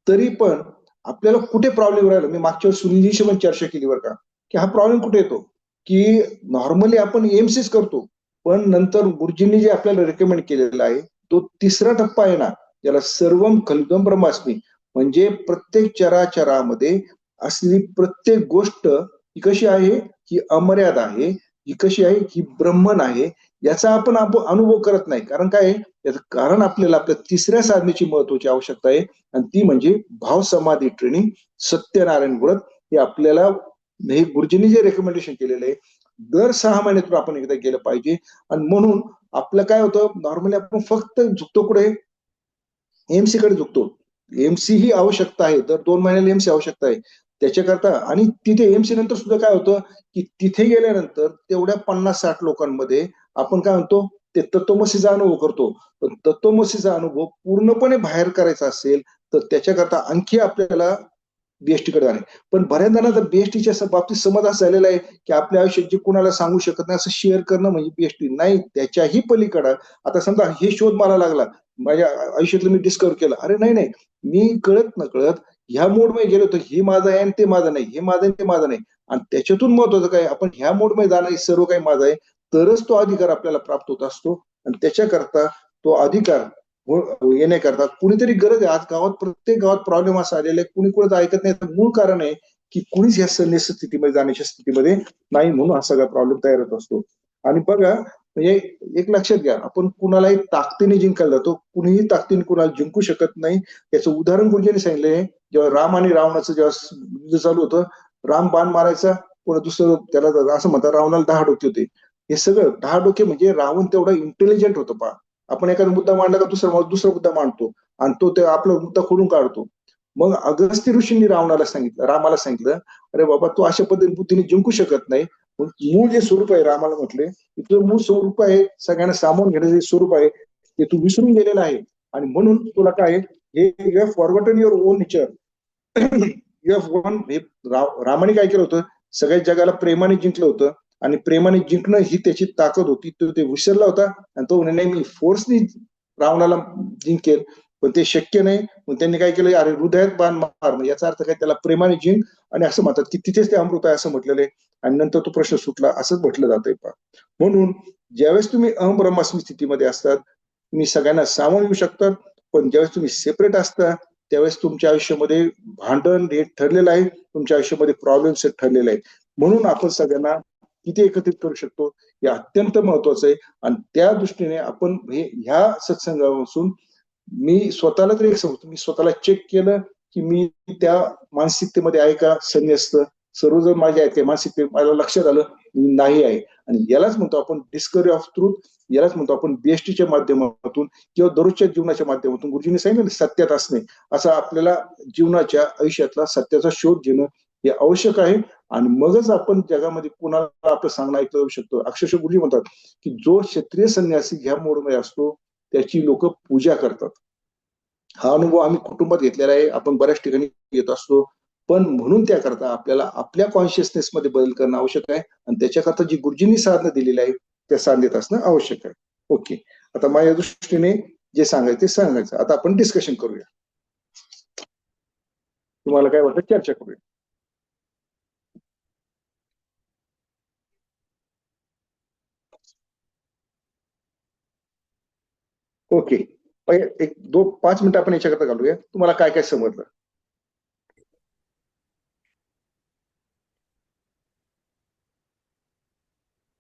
तरी पण आपल्याला कुठे प्रॉब्लेम राहिला. मी मागच्या वेळेस सुनीलजीशी पण चर्चा केली बरं का, की हा प्रॉब्लेम कुठे येतो, की नॉर्मली आपण एमसीच करतो, पण नंतर गुरुजींनी जे आपल्याला रेकमेंड केलेला आहे तो तिसरा टप्पा आहे ना, ज्याला सर्वम खल्विदम ब्रह्मास्मी, म्हणजे प्रत्येक चराचरामध्ये असलेली प्रत्येक गोष्ट ही कशी आहे, ही अमर्याद आहे, ही कशी आहे, ही ब्रह्मन आहे. याचा आपण अनुभव करत नाही. कारण काय आहे, याचं कारण आपल्याला आपल्या तिसऱ्या साधनेची महत्वाची आवश्यकता आहे, आणि ती म्हणजे भाव समाधी ट्रेनिंग, सत्यनारायण व्रत. हे आपल्याला हे गुरुजींनी जे रेकमेंडेशन केलेलं आहे, दर 6 महिन्यातून आपण एकदा केलं पाहिजे. आणि म्हणून आपलं काय होतं, नॉर्मली आपण फक्त झुकतो कुठे, एमसी कडे झुकतो. एमसी ही आवश्यकता आहे, दर 2 महिन्याला एमसी आवश्यकता आहे त्याच्याकरता. आणि तिथे एमसी नंतर सुद्धा काय होतं, की तिथे गेल्यानंतर तेवढ्या 50-60 लोकांमध्ये आपण काय म्हणतो, ते तत्वमसीचा अनुभव करतो. पण तत्वमसीचा अनुभव पूर्णपणे बाहेर करायचा असेल तर त्याच्याकरता आणखी आपल्याला बीएसटी कडे जाणे. पण बऱ्याच जणांचा बीएसटीच्या बाबतीत समज असा झालेला आहे की आपल्या आयुष्यात जे कुणाला सांगू शकत नाही असं शेअर करणं म्हणजे बीएसटी नाही. त्याच्याही पलीकडं आता समजा हे शोध मला लागला, माझ्या आयुष्यातलं मी डिस्कवर केलं, अरे नाही नाही, मी कळत नकळत ह्या मोडमध्ये गेलो तर हे माझं आहे आणि ते माझं नाही, हे माझं आहे ते माझं नाही. आणि त्याच्यातून महत्वाचं काय, आपण ह्या मोडमध्ये जाणं हे सर्व काही माझं आहे, तरच तो अधिकार आपल्याला प्राप्त होत असतो. आणि त्याच्याकरता तो अधिकार येण्याकरता कुणीतरी गरज आहे. आज गावात प्रत्येक गावात प्रॉब्लेम असा आलेला आहे, कुणी कुणाचं ऐकत नाही. तर मूळ कारण आहे की कुणीच या संन्यास स्थितीमध्ये जाण्याच्या स्थितीमध्ये नाही, म्हणून हा सगळा प्रॉब्लेम तयार होत असतो. आणि बघा, म्हणजे एक लक्षात घ्या, आपण कुणालाही ताकदीने जिंकायला जातो, कुणीही ताकदीने कुणाला जिंकू शकत नाही. याचं उदाहरण गुरुजींनी सांगितलंय. जेव्हा राम आणि रावणाचं जेव्हा युद्ध चालू होतं, राम बाण मारायचा, कोणा दुसरं त्याला असं म्हणतात रावणाला 10 डोके होते. हे सगळं 10 डोके म्हणजे रावण तेवढा इंटेलिजंट होतं. पहा, आपण एखादा मुद्दा मांडला का दुसरा मुद्दा मांडतो आणि तो ते आपला मुद्दा खोडून काढतो. मग अगस्त्य ऋषींनी रामाला सांगितलं, अरे बाबा, तू अशा पद्धतीने बुद्धीने जिंकू शकत नाही. मूळ जे स्वरूप आहे, रामाला म्हटले, तुझं मूळ स्वरूप आहे, सगळ्यांना सामावून घेण्याचं जे स्वरूप आहे ते तू विसरून गेलेलं आहे. आणि म्हणून तुला काय, हे you have forgotten your on nature. You have one. रामाने काय केलं होतं, सगळ्या जगाला प्रेमाने जिंकलं होतं, आणि प्रेमाने जिंकणं ही त्याची ताकद होती. तो ते विसरला होता आणि तो म्हणे, नाही, मी फोर्सनी रावणाला जिंकेल, पण ते शक्य नाही. मग त्यांनी काय केलं, अरे हृदयात बाण मार, याचा अर्थ काय, त्याला प्रेमाने जिंक. आणि असं म्हणतात की तिथेच ते अमृत आहे असं म्हटलेलं आहे. आणि नंतर तो प्रश्न सुटला असंच म्हटलं जातंय. पहा, म्हणून ज्यावेळेस तुम्ही अहम ब्रह्मास्मी स्थितीमध्ये असतात, तुम्ही सगळ्यांना सामावून येऊ शकतात. पण ज्यावेळेस तुम्ही सेपरेट असता त्यावेळेस तुमच्या आयुष्यामध्ये भांडण हे ठरलेलं आहे, तुमच्या आयुष्यामध्ये प्रॉब्लेम्स ठरलेले आहेत. म्हणून आपण सगळ्यांना किती एकत्रित करू शकतो हे अत्यंत महत्वाचं आहे. आणि त्या दृष्टीने आपण ह्या सत्संगापासून मी स्वतःला तरी एक सांगतो, मी स्वतःला चेक केलं की मी त्या मानसिकतेमध्ये आहे का, संन्यस्त सर्व जर माझे आहेत ते मानसिकते, मला लक्षात आलं मी नाही आहे. आणि यालाच म्हणतो आपण डिस्कवरी ऑफ ट्रूथ, यालाच म्हणतो आपण बीएसटीच्या माध्यमातून किंवा दररोजच्या जीवनाच्या माध्यमातून, गुरुजींनी सांगितलं सत्यात असणे, असं आपल्याला जीवनाच्या आयुष्यातला सत्याचा शोध घेणं हे आवश्यक आहे. आणि मगच आपण जगामध्ये कुणाला आपलं सांगणं ऐकलं जाऊ शकतो. अक्षरशः गुरुजी म्हणतात की जो क्षत्रिय संन्यासी ह्या मोडमध्ये असतो त्याची लोक पूजा करतात. हा अनुभव आम्ही कुटुंबात घेतलेला आहे, आपण बऱ्याच ठिकाणी येत असतो. पण म्हणून त्याकरता आपल्याला आपल्या कॉन्शियसनेस मध्ये बदल करणं आवश्यक आहे. आणि त्याच्याकरता जी गुरुजींनी साधनं दिलेली आहे त्या साधनेत असणं आवश्यक आहे. ओके, आता माझ्या दृष्टीने जे सांगायचं ते सांगायचं. आता आपण डिस्कशन करूया. तुम्हाला काय वाटतं, चर्चा करूया. ओके, एक 5 मिनिटं आपण याच्याकरता घालूया. तुम्हाला काय काय समजलं.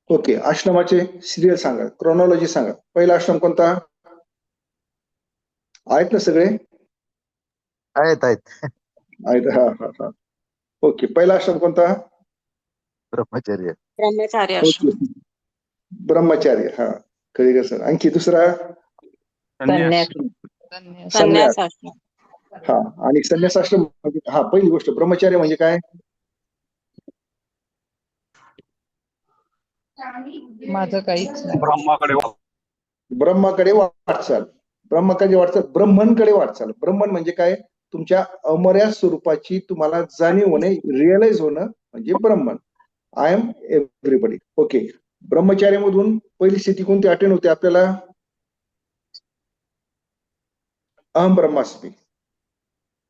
ओके, आश्रमाचे सिरियल सांगा, क्रोनॉलॉजी सांगा. पहिला आश्रम कोणता आहेत ना, सगळे आहेत. आहेत. हा हा हा. ओके, पहिला आश्रम कोणता, ब्रह्मचर्य. ओके, ब्रह्मचार्य. हा, कळलं सर. आणखी दुसरा संन्यास. संन्यास. हा, आणि संन्यास आश्रम म्हणजे, हा, पहिली गोष्ट ब्रह्मचार्य म्हणजे काय, माझं काहीच नाही. ब्रह्माकडे वाटचाल. ब्रह्मनकडे वाटचाल. ब्रह्मन म्हणजे काय, तुमच्या अमर्याद स्वरूपाची तुम्हाला जाणीव होणे, रिअलाइज होणं म्हणजे ब्रह्मन. I am everybody. ओके, ब्रह्मचार्यामधून पहिली स्थिती कोणती अटेंड होते आपल्याला? अहम ब्रह्मास्मी,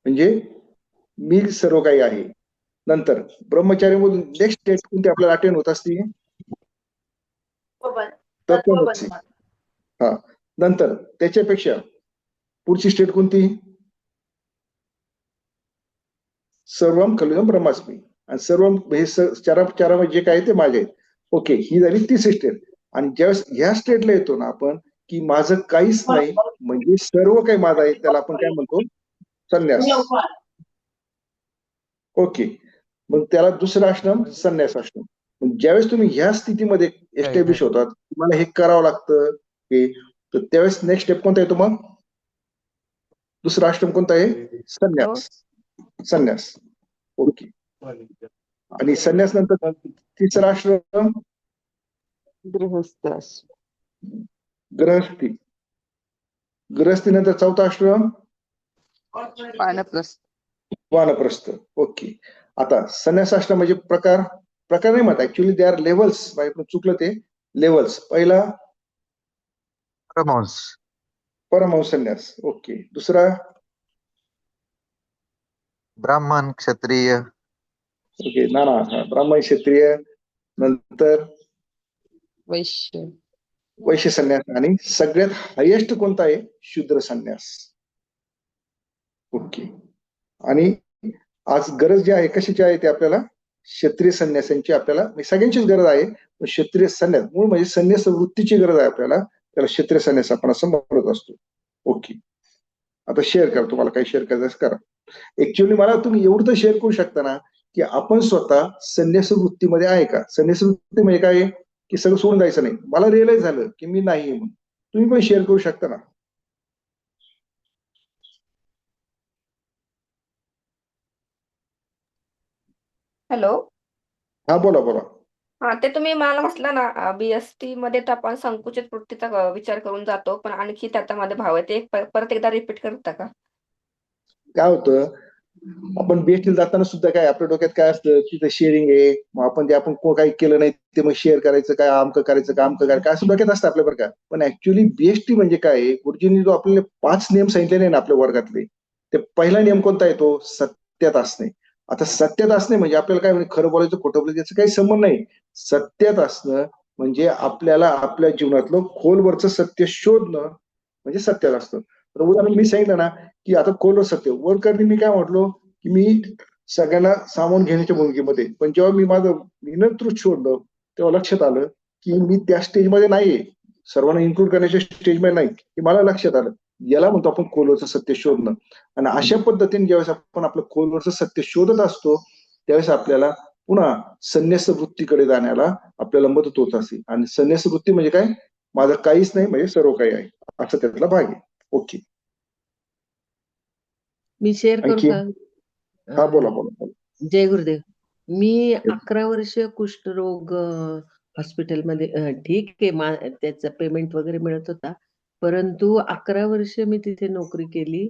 म्हणजे मी सर्व काही आहे. नंतर ब्रह्मचार्यामधून नेक्स्ट स्टेट कोणती आपल्याला अटेंड होत असते? तत्वमसी. हा, नंतर त्याच्यापेक्षा पुढची स्टेट कोणती? सर्वम खलुदम ब्रह्मास्मी. आणि सर्वम हे चारामध्ये जे काय ते माझे आहेत. ओके, ही झाली तिसरी स्टेट. आणि ज्यावेळेस ह्या स्टेटला येतो ना आपण, की माझं काहीच नाही म्हणजे सर्व काही माझं आहे, त्याला आपण काय म्हणतो? संन्यास. ओके, मग त्याला दुसरं आश्रम संन्यास आश्रम. मग ज्यावेळेस तुम्ही ह्या स्थितीमध्ये एस्टॅब्लिश होतात, तुम्हाला हे करावं लागतं, हे तर त्यावेळेस नेक्स्ट स्टेप कोणता येतो? मग दुसरा आश्रम कोणता आहे? संन्यास. संन्यास. ओके, आणि संन्यास नंतर तिसरा आश्रम गृहस्थी. गृहस्थी नंतर चौथा आश्रम वानप्रस्थ. ओके, आता संन्यास आश्रम म्हणजे प्रकार नाही म्हणत, ऍक्च्युअली दे आर लेव्हल्स. चुकलं ते, लेव्हल्स. पहिला परमहंस संन्यास. ओके, दुसरा ब्राह्मण, क्षत्रिय. ओके, ना ब्राह्मण, क्षत्रिय. नंतर वैश्य संन्यास. आणि सगळ्यात हायेस्ट कोणता आहे? शूद्र संन्यास. ओके, आणि आज गरज जी आहे कशाची आहे ते आपल्याला? क्षत्रिय संन्यासांची आपल्याला सगळ्यांचीच गरज आहे, पण क्षत्रिय संन्यास मूळ म्हणजे संन्यास वृत्तीची गरज आहे आपल्याला. त्याला क्षत्रिय संन्यास आपण असं म्हणत असतो. ओके, आता शेअर करा, तुम्हाला काही शेअर करायचं करा. ऍक्च्युअली मला तुम्ही एवढं तर शेअर करू शकता ना, की आपण स्वतः संन्यास वृत्तीमध्ये आहे का? संन्यास वृत्ती म्हणजे काय? की सगळं सोडून जायचं नाही. मला रिअलाइज झालं की मी नाही म्हणून. तुम्ही पण शेअर करू शकता ना. हॅलो. हा, बोला बोला. हा, ते तुम्ही मला म्हटलं ना, बीएसटी मध्ये तर आपण संकुचित वृत्तीचा विचार करून जातो, पण आणखी त्याच्यामध्ये भाव आहे, ते परत एकदा रिपीट करता का? काय होतं, आपण बीएसटी जाताना सुद्धा काय आपल्या डोक्यात काय असतं, तिथं शेअरिंग आहे, मग आपण काही केलं नाही ते मग शेअर करायचं, काय आमकं करायचं, का आमकं करायचं, काय असं डोक्यात असतं आपल्या. बरं का, पण ऍक्च्युअली बीएसटी म्हणजे काय? गुरुजींनी जो आपल्याला 5 नियम सांगितले नाही ना आपल्या वर्गातले, ते पहिला नियम कोणता येतो? सत्यात असणे. आता सत्यात असणे म्हणजे आपल्याला काय म्हणजे खरं बोलायचं, खोटं बोलायचं याचा काही संबंध नाही. सत्यात असणं म्हणजे आपल्याला आपल्या जीवनातलं खोलवरचं सत्य शोधणं म्हणजे सत्यात असतं. तर उदाहरण मी सांगितलं ना, की आता खोलवर सत्य वर करणे, मी काय म्हटलो की मी सगळ्यांना सामावून घेण्याच्या भूमिकेमध्ये, पण जेव्हा मी माझं इनर ट्रूथ शोधलं तेव्हा लक्षात आलं की मी त्या स्टेजमध्ये नाहीये, सर्वांना इन्क्लूड करण्याच्या स्टेजमध्ये नाही. हे मला लक्षात आलं. याला म्हणतो आपण खोलवरचं सत्य शोधणं. आणि अशा पद्धतीने ज्यावेळेस आपण आपलं खोलवरचं सत्य शोधत असतो त्यावेळेस आपल्याला पुन्हा संन्यास वृत्तीकडे जाण्याला आपल्याला मदत होत असते. आणि संन्यास वृत्ती म्हणजे काय? माझं काहीच नाही म्हणजे सर्व काही आहे, असं त्यातला भाग आहे. ओके, मी शेअर करू आणखी? का? हा, बोला बोला. जय गुरुदेव. मी 11 वर्ष कुष्ठरोग हॉस्पिटलमध्ये, ठीक आहे, त्याचं पेमेंट वगैरे मिळत होता, परंतु 11 वर्ष मी तिथे नोकरी केली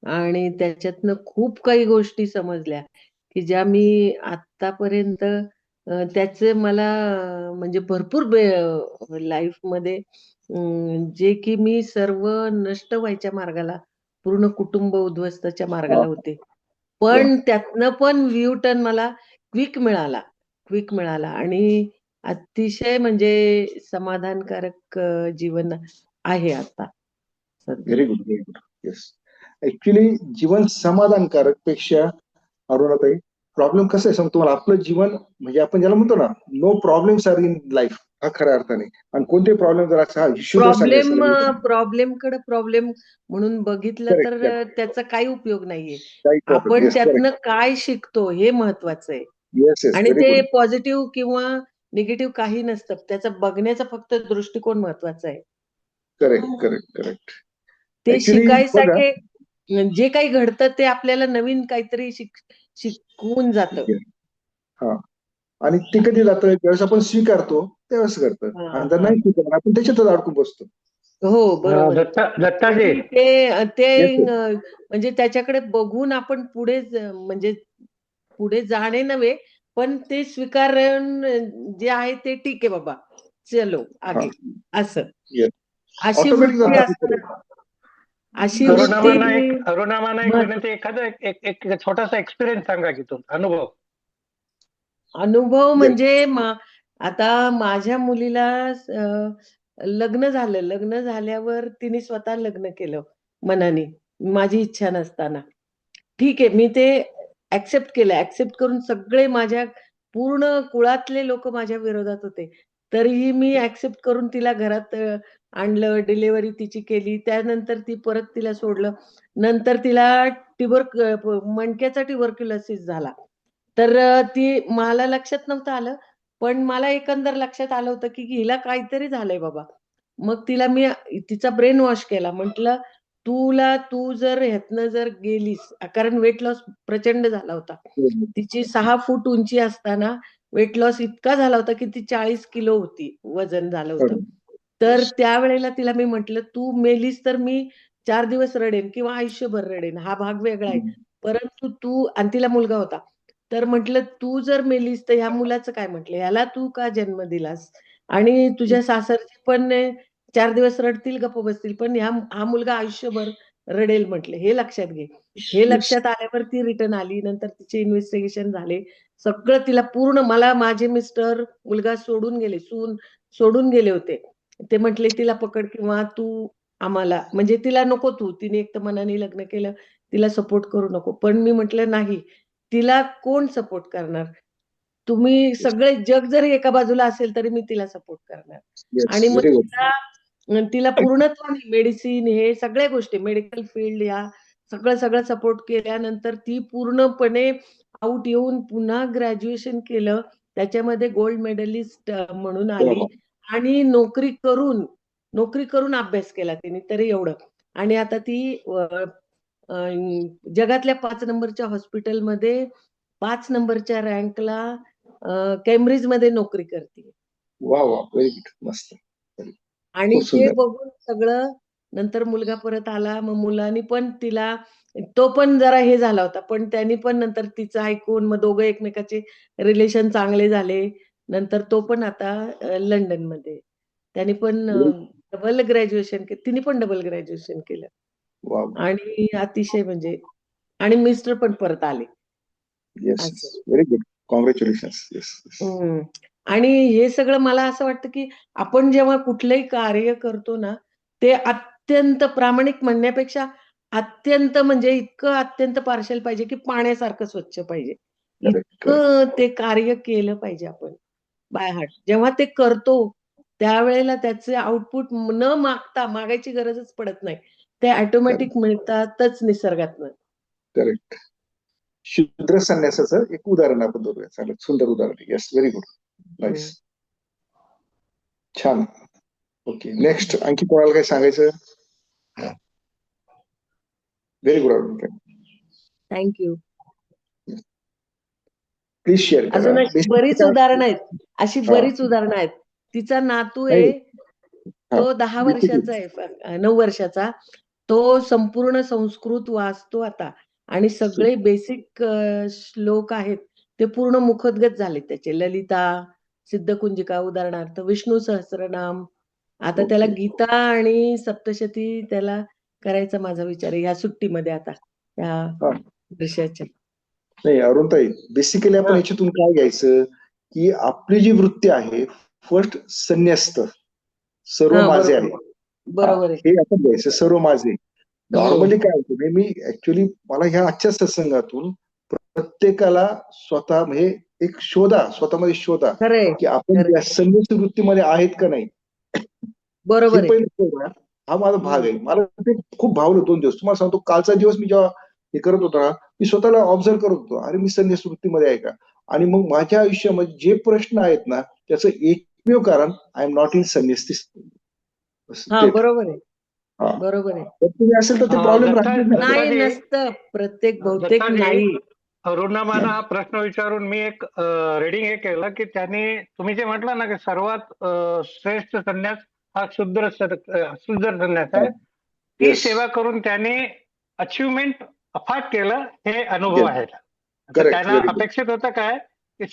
आणि त्याच्यातनं खूप काही गोष्टी समजल्या की ज्या मी आतापर्यंत त्याचे मला म्हणजे भरपूर लाईफमध्ये जे की मी सर्व नष्ट व्हायच्या मार्गाला, पूर्ण कुटुंब उद्ध्वस्ताच्या मार्गाला होते, पण त्यातनं पण व्ह्यू टर्न मला क्विक मिळाला आणि अतिशय म्हणजे समाधानकारक जीवन आहे आता सध्या. Very good, very good. Yes, actually जीवन समाधानकारक पेक्षा अरुणाताई, प्रॉब्लेम कसं आहे सांगतो तुम्हाला, आपलं जीवन म्हणजे आपण ज्याला म्हणतो ना, no problems are in life, हा खऱ्या अर्थाने. आणि कोणते प्रॉब्लेम जर असा प्रॉब्लेम म्हणून बघितलं तर त्याचा काही उपयोग नाहीये. आपण Yes, त्यातनं काय शिकतो हे महत्वाचं आहे. येस येस, आणि व्हेरी ते गुड. पॉझिटिव्ह किंवा निगेटिव्ह काही नसतं, त्याचा बघण्याचा फक्त दृष्टिकोन महत्वाचा आहे. Correct correct correct. ते Actually, बघा, शिकायसाठी जे काही घडतं ते आपल्याला नवीन काहीतरी शिकवून जातं. हा, आणि ते कधी जातं ज्यावेळेस आपण स्वीकारतो त्यावेळेस घडतं, आणि जर नाही स्वीकारलं आपण त्याच्यातच अडकून बसतो. हो, बरोबर. दत्ताजी, ते म्हणजे त्याच्याकडे बघून आपण म्हणजे पुढे जाणे नव्हे, पण ते स्वीकारण जे आहे ते ठीक आहे बाबा, चलो आगे असं Yes. अशी Automatic वृत्ती जातं असते. अशी अरुणामाना वृत्ती एक विनंती, एखादा एक छोटासा एक्सपिरियन्स सांगा की तो अनुभव. अनुभव म्हणजे आता माझ्या मुलीला लग्न झालं. लग्न झाल्यावर तिने स्वतः लग्न केलं मनाने, माझी इच्छा नसताना. ठीक आहे, मी ते ॲक्सेप्ट केलं. ॲक्सेप्ट करून सगळे माझ्या पूर्ण कुळातले लोकं माझ्या विरोधात होते. तरीही मी ॲक्सेप्ट करून तिला घरात आणलं, डिलिव्हरी तिची केली. त्यानंतर ती परत तिला सोडलं. नंतर तिला मणक्याचा ट्युबरक्युलोसिस झाला. तर ती मला लक्षात नव्हतं आलं. पण मला एकंदर लक्षात आलं होतं, की हिला काहीतरी झालंय बाबा. मग तिला मी तिचा ब्रेन वॉश केला. म्हटलं, तू जर ह्यातनं जर गेलीस कारण वेट लॉस प्रचंड झाला होता. तिची 6 फूट उंची असताना वेट लॉस इतका झाला होता, की ती 40 किलो होती, वजन झालं होतं. तर त्यावेळेला तिला मी म्हटलं, "तू मेलीस तर मी 4 दिवस रडेन किंवा आयुष्यभर रडेन. हा भाग वेगळा आहे. परंतु तू" आणि तिला मुलगा होता. तर म्हटलं, "तू जर मेलीस तर ह्या मुलाचं काय?" म्हटलं, "ह्याला तू का जन्म दिलास? आणि तुझ्या सासरची पण 4 दिवस रडतील, गप्प बसतील. पण हा मुलगा आयुष्यभर रडेल," म्हटलं. "हे लक्षात घे." हे लक्षात आल्यावर ती रिटर्न आली. नंतर तिचे इन्व्हेस्टिगेशन झाले. सगळं तिला पूर्ण मला माझे मिस्टर, मुलगा सोडून गेले, सून सोडून गेले होते. ते म्हटले, "तिला पकड किंवा तू आम्हाला" म्हणजे तिला नको तू. तिने एक तर मनाने लग्न केलं. तिला सपोर्ट करू नको. पण मी म्हटलं, "नाही. तिला कोण सपोर्ट करणार? तुम्ही सगळे जग जरी एका बाजूला असेल तरी मी तिला सपोर्ट करणार." Yes. आणि मग Very good. तिला पूर्णत्वाने मेडिसिन हे सगळ्या गोष्टी मेडिकल फील्ड या सगळं सपोर्ट केल्यानंतर ती पूर्णपणे आउट येऊन पुन्हा ग्रॅज्युएशन केलं. त्याच्यामध्ये गोल्ड मेडलिस्ट म्हणून आली आणि नोकरी करून अभ्यास केला तिने तरी एवढं. आणि आता ती जगातल्या 5 नंबरच्या हॉस्पिटलमध्ये 5 नंबरच्या रँकला केम्ब्रिजमध्ये नोकरी करते. वा वा, व्हेरी गुड, मस्त. आणि खूप ते सुंदर. बघून सगळं नंतर मुलगा परत आला. मग मुलांनी पण तिला तो पण जरा हे झाला होता. पण त्यांनी पण नंतर तिचं ऐकून मग दोघं एकमेकाचे रिलेशन चांगले झाले. नंतर तो पण आता लंडनमध्ये. त्याने पण डबल ग्रॅज्युएशन केलं. तिने पण डबल ग्रॅज्युएशन केलं. वा. आणि अतिशय म्हणजे आणि मिस्टर पण परत आले. येस, असं. Very good. कॉंग्रॅच्युलेशन्स. येस. हं. आणि हे सगळं मला असं वाटतं, की आपण जेव्हा कुठलंही कार्य करतो ना, ते अत्यंत प्रामाणिक म्हणण्यापेक्षा अत्यंत म्हणजे इतकं अत्यंत पार्शियल पाहिजे, की पाण्यासारखं स्वच्छ पाहिजे. करेक्ट. इतकं ते कार्य केलं पाहिजे आपण बाय हार्ट. जेव्हा ते करतो, त्यावेळेला त्याचे आउटपुट न मागता मागायची गरजच पडत नाही. ते ऑटोमॅटिक मिळतातच निसर्गातनं. करेक्ट. शूद्र संन्यासाचं एक उदाहरण आपण धरूया. चालेल, सुंदर उदाहरण. Yes, very good. नाईस. छान. Okay, next. आणखी कोणाला काही सांगायचं? Very good. Thank you. Please share करा. अजून अशी बरीच उदाहरणं आहेत. अशी हा. बरीच उदाहरणं आहेत. तिचा नातू नाही. आहे, हा. तो 10 वर्षाचा आहे, 9 वर्षाचा. तो संपूर्ण संस्कृत वाचतो आता आणि सगळे बेसिक श्लोक आहेत, ते पूर्ण मुखोद्गत झालेत त्याचे. ललिता, सिद्धकुंजिका उदाहरणार्थ, विष्णू सहस्रनाम. आता त्याला गीता आणि सप्तशती त्याला करायचा माझा विचार आहे, या सुट्टीमध्ये आता, या वर्षाच्या. नाही अरुणताई, बेसिकली आपण याच्यातून काय घ्यायचं, की आपली जी वृत्ती आहे फर्स्ट संन्यस्त, सर्व माझे आहे. बरोबर आहे. हे आपण घ्यायचं, सर्व माझे. नॉर्मली काय होतं, मी ऍक्च्युली मला ह्या आजच्या सत्संगातून प्रत्येकाला स्वतः म्हणजे एक स्वतःमध्ये शोधा, की आपण या संन्यासी वृत्तीमध्ये आहेत का नाही. बरोबर हे पहिलं हा माझा भाग आहे. मला ते खूप भावलं 2 दिवस. तुम्हाला सांगतो, कालचा दिवस मी जेव्हा हे करत होता, मी स्वतःला ऑब्झर्व करत होतो, अरे मी संन्यास वृत्तीमध्ये आहे का. आणि मग माझ्या आयुष्यामध्ये जे प्रश्न आहेत ना, त्याचं एकमेव कारण आय एम नॉट इन संन्यासी. बरोबर आहे. बरोबर आहे. तुम्ही असेल तर ते प्रॉब्लेम नाही, नसतं. प्रत्येक बहुतेक नाही. अरुणामाना हा प्रश्न विचारून मी एक रिडिंग हे केलं, की त्याने तुम्ही जे म्हटलं ना, की सर्वात श्रेष्ठ संन्यास हा शूद्र संन्यास आहे. ती सेवा करून त्याने अचिव्हमेंट अफाट केलं, हे अनुभव आहेत. त्यांना अपेक्षित होतं काय, की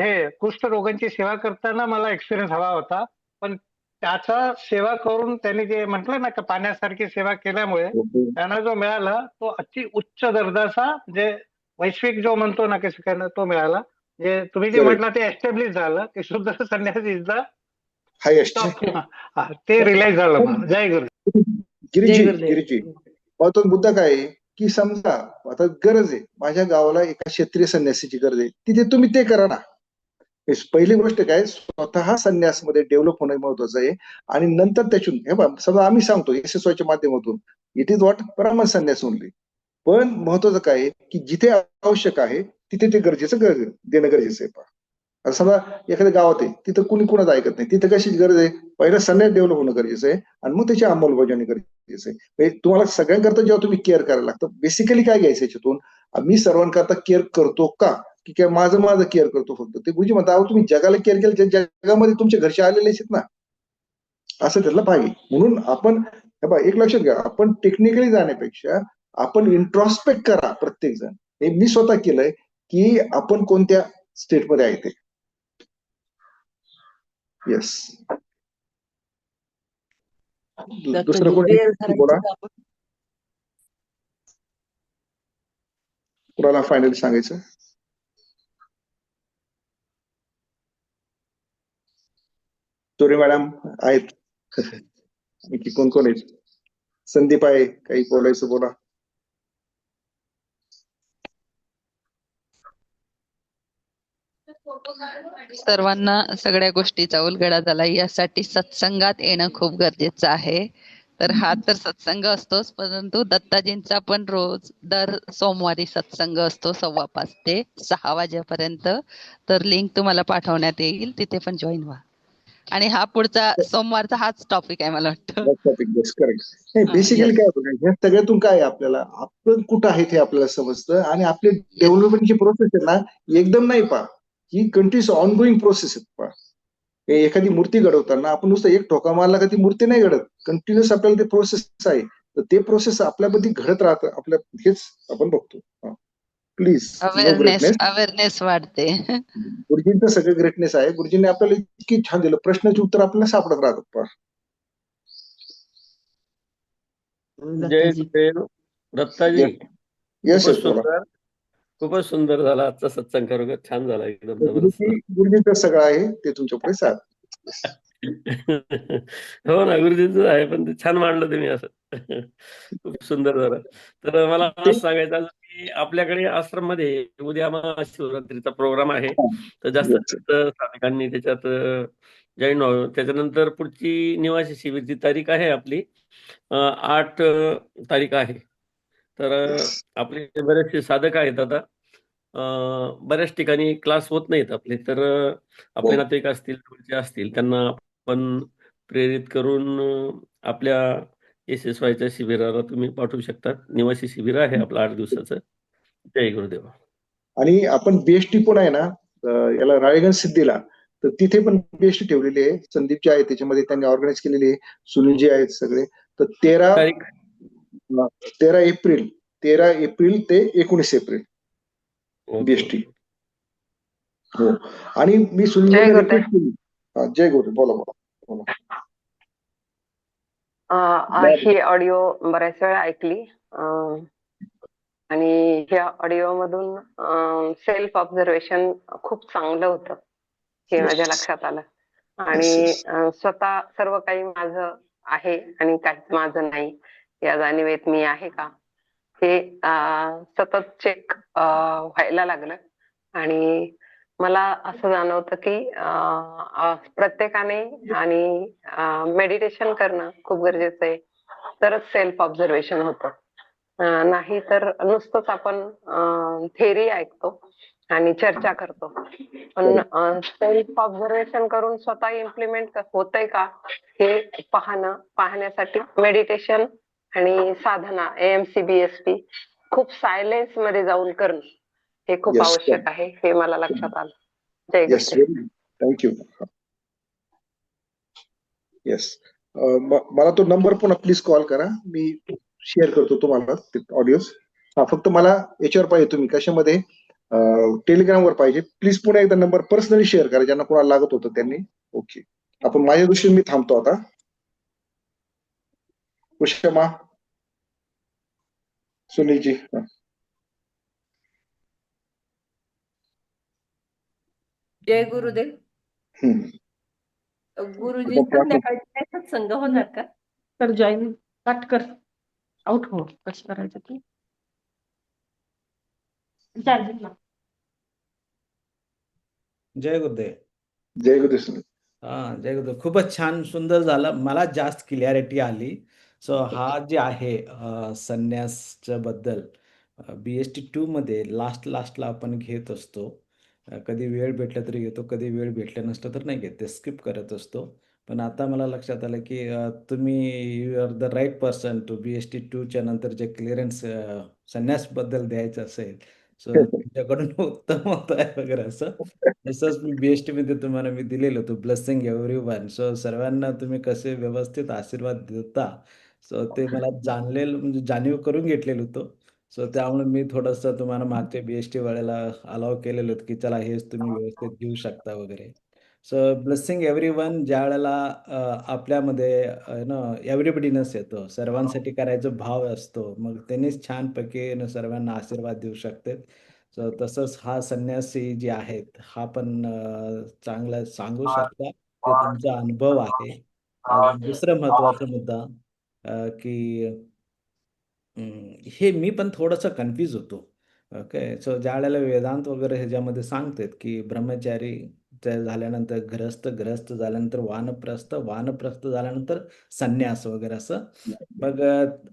हे कुष्ठरोगांची सेवा करताना मला एक्सपिरियन्स हवा होता, पण त्याचा सेवा करून त्यांनी जे म्हटलं ना की पाण्यासारखी सेवा केल्यामुळे त्यांना जो मिळाला तो अति उच्च दर्जाचा जे वैश्विक जो म्हणतो ना की सगळ्यांना तो मिळाला. जे तुम्ही जे म्हटलं ते एस्टॅब्लिश झालं की शुद्ध संन्यास इज द हायेस्ट. ते रिलाईज झालं मला. जय गुरु. गिरीजी महत्वाचा मुद्दा काय आहे की समजा आता गरज आहे, माझ्या गावाला एका क्षेत्रीय संन्यासीची गरज आहे, तिथे तुम्ही ते करा ना. पहिली गोष्ट काय, स्वतः संन्यासमध्ये डेव्हलप होणं महत्वाचं आहे आणि नंतर त्यातून हे बघा समजा आम्ही सांगतो SSY माध्यमातून इट इज व्हॉट ब्राह्मण संन्यास ओनली. पण महत्वाचं काय आहे की जिथे आवश्यक आहे तिथे ते देणं गरजेचं आहे. आता समजा एखाद्या गावात आहे तिथं कुणी कुणाचं ऐकत नाही, तिथं कशी गरज आहे, पहिला संन्यास डेव्हलप होणं गरजेचं आहे आणि मग त्याची अंमलबजावणी गरजेचं आहे. तुम्हाला सगळ्यांकरता जेव्हा तुम्ही केअर करायला लागतं, बेसिकली काय घ्यायचं याच्यातून, मी सर्वांकरता केअर करतो का की काय माझं केअर करतो फक्त. ते गुरुजी म्हणतात अहो तुम्ही जगाला केअर केलं, जगामध्ये तुमच्या घरचे आलेले आहेत ना, असं त्यातलं पाहिजे. म्हणून आपण एक लक्षात घ्या, आपण टेक्निकली जाण्यापेक्षा आपण इंट्रॉस्पेक्ट करा प्रत्येक जण. हे मी स्वतः केलंय की आपण कोणत्या स्टेटमध्ये आहे ते. येस, दुसरं कोणी बोला, कुणाला फायनली सांगायचं. चोरे मॅडम आहेत, आणखी कोण कोण आहेत, संदीप आहे, काही बोलायचं बोला. सर्वांना सगळ्या गोष्टीचा उलगडा झाला यासाठी सत्संगात येणं खूप गरजेचं आहे. तर हा तर सत्संग असतोच, परंतु दत्ताजींचा पण रोज दर सोमवारी सत्संग असतो 5:15 ते 6 वाजेपर्यंत. तर लिंक तुम्हाला पाठवण्यात येईल, तिथे पण जॉईन व्हा. आणि हा पुढचा सोमवारचा हाच टॉपिक आहे मला वाटतं. बेसिकली काय होतं, ह्या सगळ्यातून काय आहे, आपल्याला आपण कुठं आहे ते आपल्याला समजतं आणि आपली डेव्हलपमेंटची प्रोसेस आहे ना एकदम नाही पहा, ही कंटिन्युअस ऑनगोईंग प्रोसेस आहे पहा. एखादी मूर्ती घडवताना आपण नुसतं एक ठोका मारला का ती मूर्ती नाही घडत, कंटिन्युअस आपल्याला ते प्रोसेस आहे. तर ते प्रोसेस आपल्यामध्ये घडत राहतं, आपल्या हेच आपण बघतो. प्लीज अवेअरनेस वाढते. गुरुजींचं सगळं ग्रेटनेस आहे. गुरुजींनी आपल्याला इतकी छान दिलं, प्रश्नाची उत्तर आपल्याला सापडत राहतात पहा. जय गुरुदेव दत्ताजी. येस, खूपच सुंदर झाला आजचा सत्संग, खरोखर छान झाला एकदम. गुरुजींचं सगळं आहे ते तुमच्या पुढे साथ. हो ना, गुरुजींचं आहे, पण ते छान मांडलं तुम्ही असं. खूप सुंदर झालं. तर मला असं सांगायचं की आपल्याकडे आश्रम मध्ये उद्या महाशिवरात्रीचा प्रोग्राम आहे, तर जास्त साधकांनी त्याच्यात जॉईन व्हावं. त्याच्यानंतर पुढची निवासी शिबिरची तारीख आहे आपली 8 तारीख आहे. तर आपले बरेचसे साधक आहेत आता, बऱ्याच ठिकाणी क्लास होत नाहीत आपले, तर आपले नातेवाईक असतील त्यांना आपण प्रेरित करून आपल्या SSYच्या शिबिराला तुम्ही पाठवू शकता. निवासी शिबिर आहे आपलं 8 दिवसाचं. जय गुरुदेव. आणि आपण BST पण आहे ना याला राळेगण सिद्धीला, तर तिथे पण BST ठेवलेली आहे. संदीपजी आहे त्याच्यामध्ये, त्यांनी ऑर्गनाईज केलेली आहे, सुनीलजी आहेत सगळे. तर 13 एप्रिल ते 19 एप्रिल BST. हो, आणि मी सुनीलला रिक्वेस्ट केली. जय गुरु, बोला. ही ऑडिओ बऱ्याच वेळा ऐकली आणि ह्या ऑडिओ मधून सेल्फ ऑब्झर्वेशन खूप चांगलं होतं हे माझ्या लक्षात आलं. आणि स्वतः सर्व काही माझं आहे आणि काहीच माझं नाही या जाणीवेत मी आहे का हे सतत चेक व्हायला लागलं. आणि मला असं जाणवतं की प्रत्येकाने आणि मेडिटेशन करणं खूप गरजेचं आहे, तरच सेल्फ ऑब्झर्वेशन होतं. नाही तर नुसतंच आपण थेअरी ऐकतो आणि चर्चा करतो, पण सेल्फ ऑब्झर्वेशन करून स्वतः इम्प्लिमेंट होतंय का हे पाहण्यासाठी मेडिटेशन आणि साधना AMC BST खूप सायलेन्स मध्ये जाऊन करणं हे खूप आवश्यक आहे, हे मला लक्षात आलं. जय गुरुदेव. थँक्यू. येस, मला तो नंबर पुन्हा प्लीज कॉल करा, मी शेअर करतो तुम्हाला ऑडिओज. फक्त मला याच्यावर पाहिजे तुम्ही कशामध्ये टेलिग्रामवर पाहिजे. प्लीज पुन्हा एकदा नंबर पर्सनली शेअर करा ज्यांना कोणाला लागत होतं त्यांनी. ओके, आपण माझ्या दृष्टीने मी थांबतो आता. उषमा, सुनीलजी. जय गुरुदेव. गुरुजी संध्याकाळी काय सत्संग होणार का? तर जॉईन कट कर, आउट हो. कसं करायचं ते चालेल ना. जय गुरुदेव. जय गुरुदेव सुनील. हा, जय गुरुदेव. खूपच छान, सुंदर झालं. मला जास्त क्लिअरिटी आली. सो हा जे आहे संन्यासच्या बद्दल BST 2 मध्ये लास्टला आपण घेत असतो. कधी वेळ भेटला तरी घेतो, कधी वेळ भेटला नसला तर नाही घेत, ते स्किप करत असतो. पण आता मला लक्षात आलं की तुम्ही you are the right person to BST 2 च्या नंतर जे क्लिअरन्स संन्यासबद्दल द्यायचं असेल, सो तुमच्याकडून उत्तम होत आहे वगैरे असं. तसंच मी BST मध्ये तुम्हाला मी दिलेलं होतं, ब्लेसिंग एव्हरीवन. सो सर्वांना तुम्ही कसे व्यवस्थित आशीर्वाद देता, सो ते मला जाणलेलं म्हणजे जाणीव करून घेतलेलं होतं. सो त्यामुळे मी थोडंसं तुम्हाला मागच्या BST वेळेला अलाव केलेलं होतं की चला हेच तुम्ही व्यवस्थित घेऊ शकता वगैरे. सो ब्लेसिंग एव्हरीवन ज्या वेळेला आपल्यामध्ये एव्हरीबडीनेस येतो, सर्वांसाठी करायचा भाव असतो, मग त्यांनीच छानपैकी सर्वांना आशीर्वाद देऊ शकते. सो तसंच हा संन्यासी जे आहेत हा पण चांगला सांगू शकता, ते तुमचा अनुभव आहे. अजून दुसरं महत्वाचा मुद्दा की हे मी पण थोडंसं कन्फ्यूज होतो. ओके, सो ज्यावेळेला वेदांत वगैरे ह्याच्यामध्ये सांगतात की ब्रह्मचारी झाल्यानंतर ग्रहस्थ झाल्यानंतर वानप्रस्थ झाल्यानंतर संन्यास वगैरे असं. मग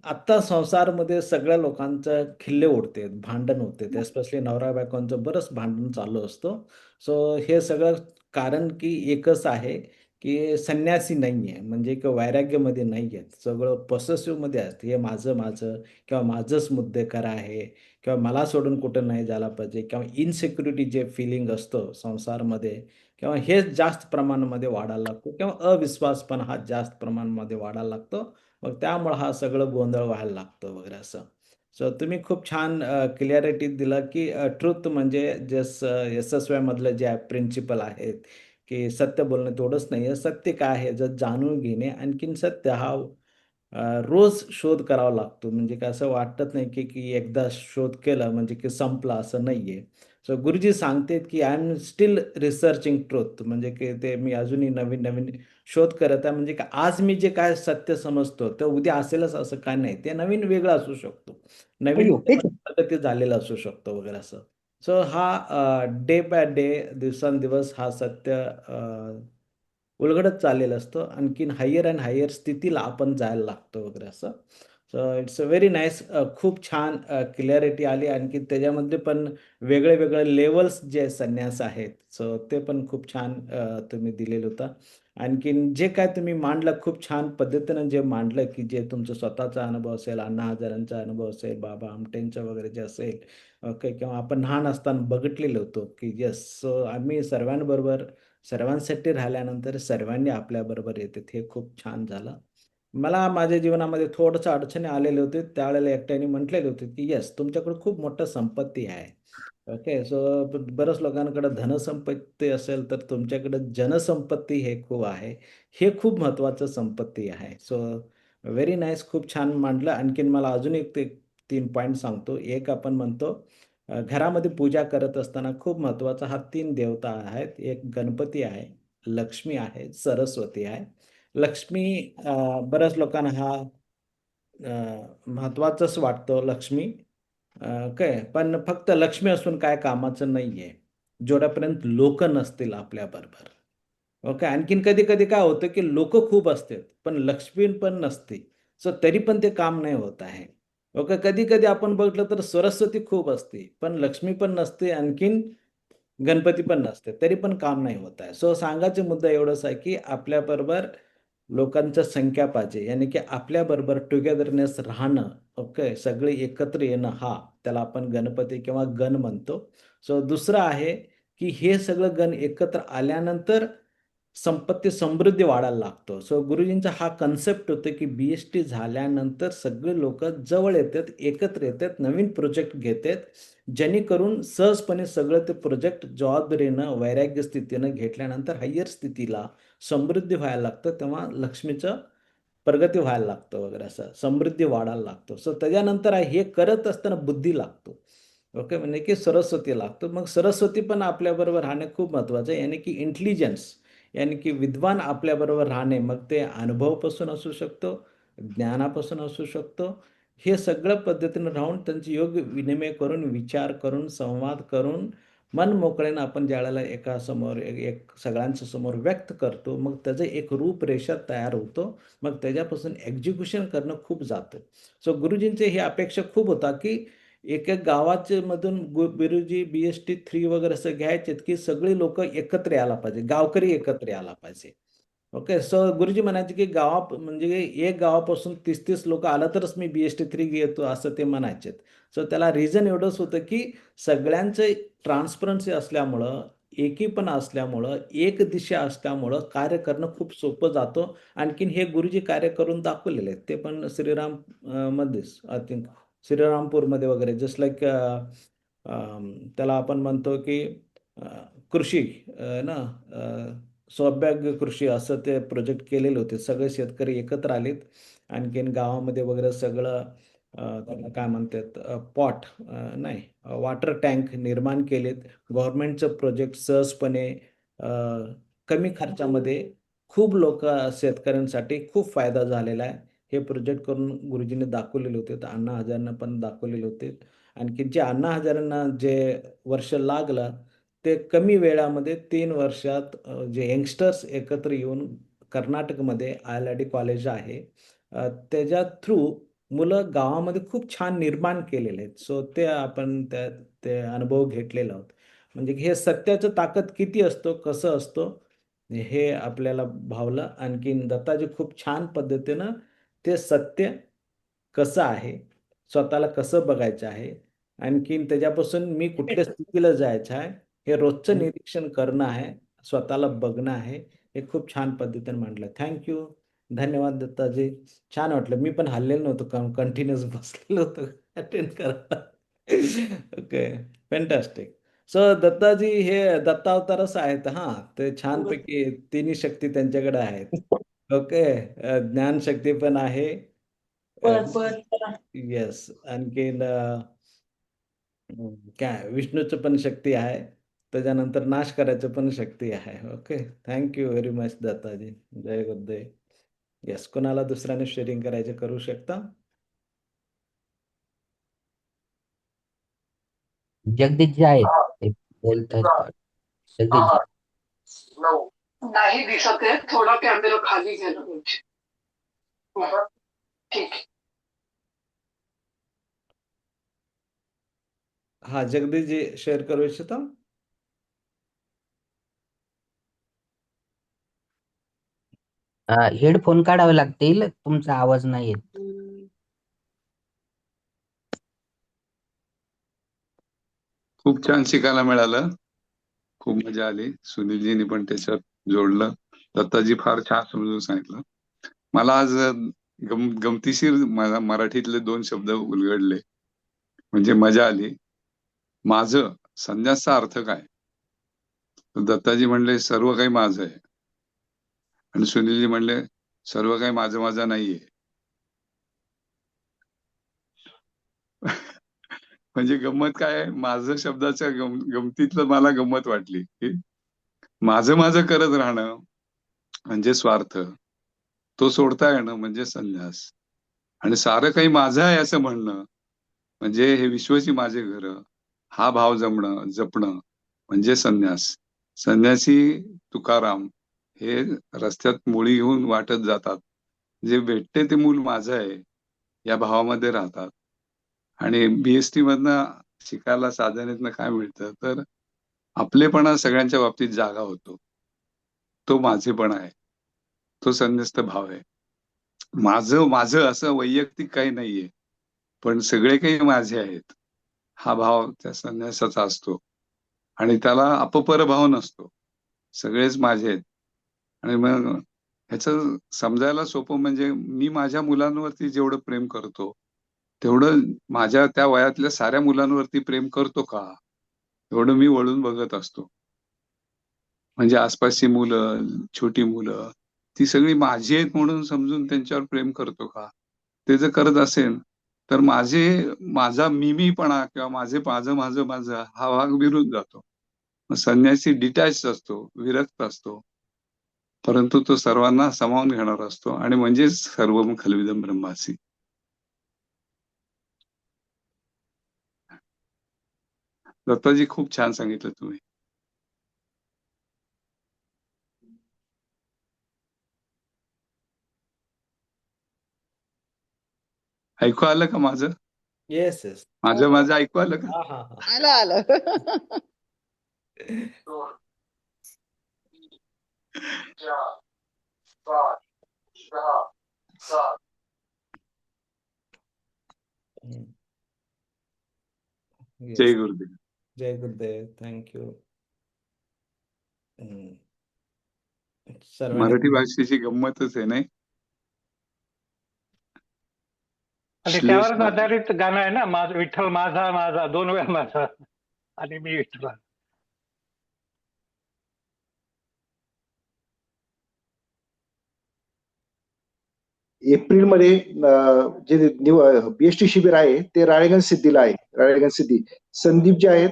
आत्ता संसारमध्ये सगळ्या लोकांचं खिल्ले उडते, भांडण होते, एस्पेशली नवरा बायकोंचं बरंच भांडण चालू असतं. सो हे सगळं कारण की एकच आहे की संन्यासी नाही आहे, म्हणजे की वैराग्यामध्ये नाही आहेत, सगळं पॉसेसिव्हमध्ये असतं. हे माझं किंवा माझंच मुद्देकर आहे किंवा मला सोडून कुठं नाही जायला पाहिजे किंवा इनसिक्युरिटी जे फिलिंग असतं संसारमध्ये किंवा हे जास्त प्रमाणामध्ये वाढायला लागतो किंवा अविश्वास पण हा जास्त प्रमाणामध्ये वाढायला लागतो. मग त्यामुळं हा सगळं गोंधळ व्हायला लागतो वगैरे असं. सो तुम्ही खूप छान क्लिअरिटी दिलं की ट्रुथ म्हणजे यशस्व्यामधलं जे प्रिन्सिपल आहेत की सत्य बोलणं तेवढंच नाही आहे, सत्य काय आहे जर जाणून घेणे. आणखीन सत्य हा रोज शोध करावा लागतो, म्हणजे काय असं वाटत नाही की एकदा शोध केला म्हणजे की संपला, असं नाही आहे. सो गुरुजी सांगतात की I am still researching truth, म्हणजे की ते मी अजूनही नवीन नवीन शोध करत आहे. म्हणजे का आज मी जे काय सत्य समजतो ते उद्या असेलच असं काय नाही, ते नवीन वेगळं असू शकतो, नवीन प्रगती झालेला असू शकतो वगैरे असं. सो हा डे बाय डे, दिवसांदिवस हा सत्य उलगडत चाललेलं असतं. आणखीन हायर अँड हायर स्थितीला आपण जायला लागतो वगैरे असं. So it's a very nice. खूप छान क्लिअरिटी आली. आणखी त्याच्यामध्ये पण वेगळे वेगळे लेवल्स जे संन्यास आहेत, सो ते पण खूप छान तुम्ही दिलेलं होतं. आणखीन जे काय तुम्ही मांडलं खूप छान पद्धतीनं जे मांडलं की जे तुमचा स्वतःचा अनुभव असेल, अण्णा हजारांचा अनुभव असेल, बाबा आमटेंचा वगैरे जे असेल, ओके, किंवा आपण लहान असताना बघितलेलं होतं की येस, सो आम्ही सर्वांबरोबर सर्वांसाठी राहिल्यानंतर सर्वांनी आपल्याबरोबर येतात, हे खूप छान झालं. मला माझ्या जीवनामध्ये थोडंसं अडचणी आलेले होते, त्यावेळेला एकट्याने म्हटलेले होते की येस तुमच्याकडे खूप मोठं संपत्ती आहे. ओके, सो बऱ्याच लोकांकडे धनसंपत्ती असेल तर तुमच्याकडे जनसंपत्ती हे खूप आहे, हे खूप महत्त्वाचं संपत्ती आहे. सो व्हेरी नाईस, खूप छान मांडलं. आणखीन मला अजून एक ते 3 पॉईंट सांगतो. एक आपण म्हणतो घरामध्ये पूजा करत असताना खूप महत्त्वाचा हा 3 देवता आहेत. एक गणपती आहे, लक्ष्मी आहे, सरस्वती आहे. लक्ष्मी बऱ्याच लोकांना हा महत्त्वाचंच वाटतं लक्ष्मी. काय पण फक्त लक्ष्मी असून काय कामाचं नाही आहे, जोपर्यंत लोक नसतील आपल्याबरोबर. ओके, आणखीन कधी-कधी काय होतं की लोकं खूप असतात, पण लक्ष्मी पण नसते. सो तरी पण ते काम नाही होत आहे. ओके, कधी-कधी आपण बघितलं तर सरस्वती खूप असते, पण लक्ष्मी पण नसते, आणखीन गणपती पण नसते, तरी पण काम नाही होत आहे. सो सांगायचा मुद्दा एवढाच आहे की आपल्याबरोबर लोकांची संख्या पाहिजे, यानी की आपल्याबरोबर टुगेदरनेस राहणं, ओके, सगळे एकत्र येणं, त्याला आपण गणपती किंवा गण म्हणतो. सो दुसरं आहे की हे सगळं गण एकत्र आल्यानंतर संपत्ती समृद्धी वाढायला लागतो. सो गुरुजींचा हा कन्सेप्ट होतं की BST झाल्यानंतर सगळे लोक जवळ येतात, एकत्र येतात, नवीन प्रोजेक्ट घेतात, जेणेकरून सहजपणे सगळं ते प्रोजेक्ट जबाबदारीनं वैराग्य स्थितीनं घेतल्यानंतर हायर स्थितीला समृद्धी व्हायला लागतं, तेव्हा लक्ष्मीचं प्रगती व्हायला लागतं वगैरे, असं समृद्धी वाढायला लागतो. सो त्याच्यानंतर हे करत असताना बुद्धी लागतो. ओके, म्हणजे की सरस्वती लागतो. मग सरस्वती पण आपल्याबरोबर राहणे खूप महत्त्वाचं आहे, यानी की इंटेलिजन्स, यानी की विद्वान आपल्याबरोबर राहणे, मग ते अनुभवापासून असू शकतो, ज्ञानापासून असू शकतो. हे सगळं पद्धतीनं राहून त्यांचे योग्य विनिमय करून, विचार करून, संवाद करून, मन मोकळ्यानं आपण ज्यावेळेला एका समोर एक सगळ्यांच्या समोर व्यक्त करतो, मग त्याचं एक रूपरेषा तयार होतो. मग त्याच्यापासून एक्झिक्युशन करणं खूप जातं. सो गुरुजींचे ही अपेक्षा खूप होता की एक एक गावाचे मधून गुरुजी BST 3 वगैरे असं घ्यायचे की सगळे लोक एकत्र यायला पाहिजे, गावकरी एकत्र यायला पाहिजे. ओके, सो गुरुजी म्हणायचे की म्हणजे एक गावापासून 30-30 लोक आलं तरच मी BST 3 घेतो, असं ते म्हणायचे. सो त्याला रिझन एवढंच होतं की सगळ्यांचं ट्रान्सपरन्सी असल्यामुळं, एकीपणा असल्यामुळं, एक दिशा असल्यामुळं कार्य करणं खूप सोपं जातं. आणखीन हे गुरुजी कार्य करून दाखवलेले आहेत, ते पण श्रीराम मध्येच आय थिंक श्रीरामपूरमध्ये वगैरे, जस्ट लाईक त्याला आपण म्हणतो की कृषी ना सौभाग्य कृषी असं ते प्रोजेक्ट केलेले होते. सगळे शेतकरी एकत्र आलेत, आणखीन गावामध्ये वगैरे सगळं त्याला काय म्हणतात पॉट नाही वॉटर टँक निर्माण केलेत. गव्हर्नमेंटचं प्रोजेक्ट सहजपणे कमी खर्चामध्ये खूप लोक शेतकऱ्यांसाठी खूप फायदा झालेला आहे. हे प्रोजेक्ट करून गुरुजींनी दाखवलेले होते, तर अण्णा हजारेंना पण दाखवलेले होते. आणखी जे अण्णा हजारेंना जे वर्ष लागलं ते कमी वेळामध्ये 3 वर्षात जे यंगस्टर्स एकत्र येऊन कर्नाटकमध्ये ILRD कॉलेज आहे, त्याच्या थ्रू मुलं गावामध्ये खूप छान निर्माण केलेले आहेत. सो ते आपण ते अनुभव घेतलेला आहोत. म्हणजे हे सत्याचं ताकद किती असतो, कसं असतो हे आपल्याला भावलं. आणखीन दत्ताजी खूप छान पद्धतीनं ते सत्य कसं आहे, स्वतःला कसं बघायचं आहे, आणखीन त्याच्यापासून मी कुठल्या स्थितीला जायचं आहे, हे रोजचं निरीक्षण करणं आहे, स्वतःला बघणं आहे, हे खूप छान पद्धतीने मांडलं. थँक्यू, धन्यवाद दत्ताजी. छान वाटलं. मी पण हललेलो नव्हतो, कंटिन्युअस बसलेलो होतो अटेंड करायला. Okay, fantastic. सो दत्ताजी हे दत्तावतारच आहेत. हां, ते छानपैकी तिन्ही शक्ती त्यांच्याकडे आहेत. ओके, ज्ञानशक्ती पण आहे. येस, आणखीन काय विष्णूचं पण शक्ती आहे, त्याच्यानंतर नाश करायचं पण शक्ती आहे. ओके, थँक्यू व्हेरी मच दत्ताजी. जय गुरुदेव. येस, कोणाला दुसऱ्याने शेअरिंग करायचे करू शकता. जगदीशजी आहेत, ते बोलतात. जगदीशजी नाही दिसत आहे, थोडा कॅमेरा खाली गेला म्हणजे. ठीक आहे. हा, जगदीशजी शेअर करू इच्छिता. हेडफोन काढावे लागतील, तुमचा आवाज नाही येत. खूप छान शिकायला मिळालं, खूप मजा आली. सुनीलजींनी पण त्याच्यात जोडलं, दत्ताजी फार छान समजून सांगितलं. मला आज गमतीशीर मराठीतले 2 शब्द उलगडले, म्हणजे मजा आली. माझं संन्यासचा अर्थ काय? दत्ताजी म्हणले सर्व काही माझं आहे, आणि सुनीलजी म्हणले सर्व काही माझं माझं नाहीये. म्हणजे गंमत काय आहे, माझं शब्दाच्या गमतीतलं मला गंमत वाटली की माझं माझं करत राहणं म्हणजे स्वार्थ, तो सोडता येणं म्हणजे संन्यास, आणि सारं काही माझं आहे असं म्हणणं म्हणजे हे विश्वची माझे घर, हा भाव जपणं म्हणजे संन्यास. संन्यासी तुकाराम हे रस्त्यात मुळी घेऊन वाटत जातात, जे भेटते ते मूल माझं आहे या भावामध्ये राहतात. आणि BST मधनं शिकायला साधनेतनं काय मिळतं, तर आपलेपणा सगळ्यांच्या बाबतीत जागा होतो, तो माझेपणा आहे, तो संन्यस्त भाव आहे. माझं असं वैयक्तिक काही नाहीये, पण सगळे काही माझे आहेत, हा भाव त्या संन्यासाचा असतो. आणि त्याला अपपर भाव नसतो, सगळेच माझे आहेत, आणि मग ह्याचं समजायला सोपं म्हणजे मी माझ्या मुलांवरती जेवढं प्रेम करतो तेवढं माझ्या त्या वयातल्या साऱ्या मुलांवरती प्रेम करतो का, एवढं मी वळून बघत असतो. म्हणजे आसपासची मुलं, छोटी मुलं, ती सगळी माझी आहेत म्हणून समजून त्यांच्यावर प्रेम करतो का? ते जर करत असेल तर माझा मीपणा किंवा माझं हा भाग विरून जातो. मग संन्यासी डिटॅच असतो, विरक्त असतो, परंतु तो सर्वांना सामावून घेणारा असतो आणि म्हणजेच सर्वम खल्विदम ब्रह्मासी. दत्ताजी खूप छान सांगितलं तुम्ही. ऐकू आलं का माझं? Yes yes. माझं ऐकू आलं का? हा हा हा. आलं येस. जय गुरुदेव. जय गुरुदेव. थँक्यू. सर्वांनी मराठी भाषेची गंमतच आहे नाही. आणि श्लेष त्यावरच आधारित गाणं आहे ना, विठ्ठल माझा माझा 2 वेळा माझा आणि मी विठ्ठल. एप्रिलमध्ये जे बीएसटी शिबिर आहे ते राळेगण सिद्धीला आहे. राळेगण सिद्धी संदीप जे आहेत,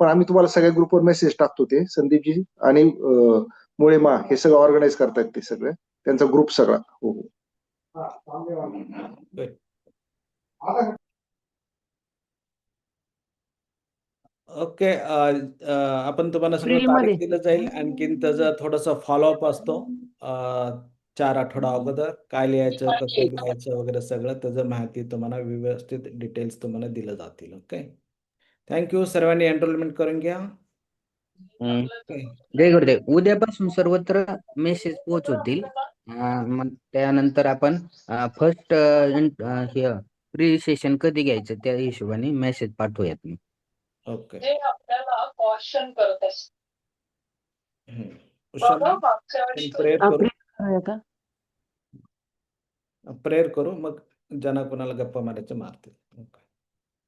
आम्ही तुम्हाला सगळ्या ग्रुपवर मेसेज टाकतो. ते संदीपजी आणि मुळेमा हे सगळं ऑर्गनाईज करतात. ते सगळं त्यांचा ग्रुप सगळा. हो हो. ओके. आपण तुम्हाला सगळं एप्रिलमध्ये तारीख दिलं जाईल. आणखीन त्याचा थोडासा फॉलोअप असतो. 4 आठवडा अगोदर काय लिहायचं, कसं लिहायचं वगैरे सगळं त्याचं माहिती तुम्हाला व्यवस्थित डिटेल्स तुम्हाला दिलं जातील. ओके. थँक्यू. सर्वांनी एनरोलमेंट करून घ्या. ओके. जय गुरुदेव. उद्यापासून सर्वत्र मेसेज पोहोचवतील. मग त्यानंतर आपण फर्स्ट हे प्री सेशन कधी घ्यायचं त्या हिशोबाने मेसेज पाठवूयात मी. ओके. ते आपल्याला कॉशन करत असत. उषा, प्रेयर करू. करूया का? प्रेयर करू, मग ज्यांना कोणाला गप्पा मारायचं मारतील. ओके.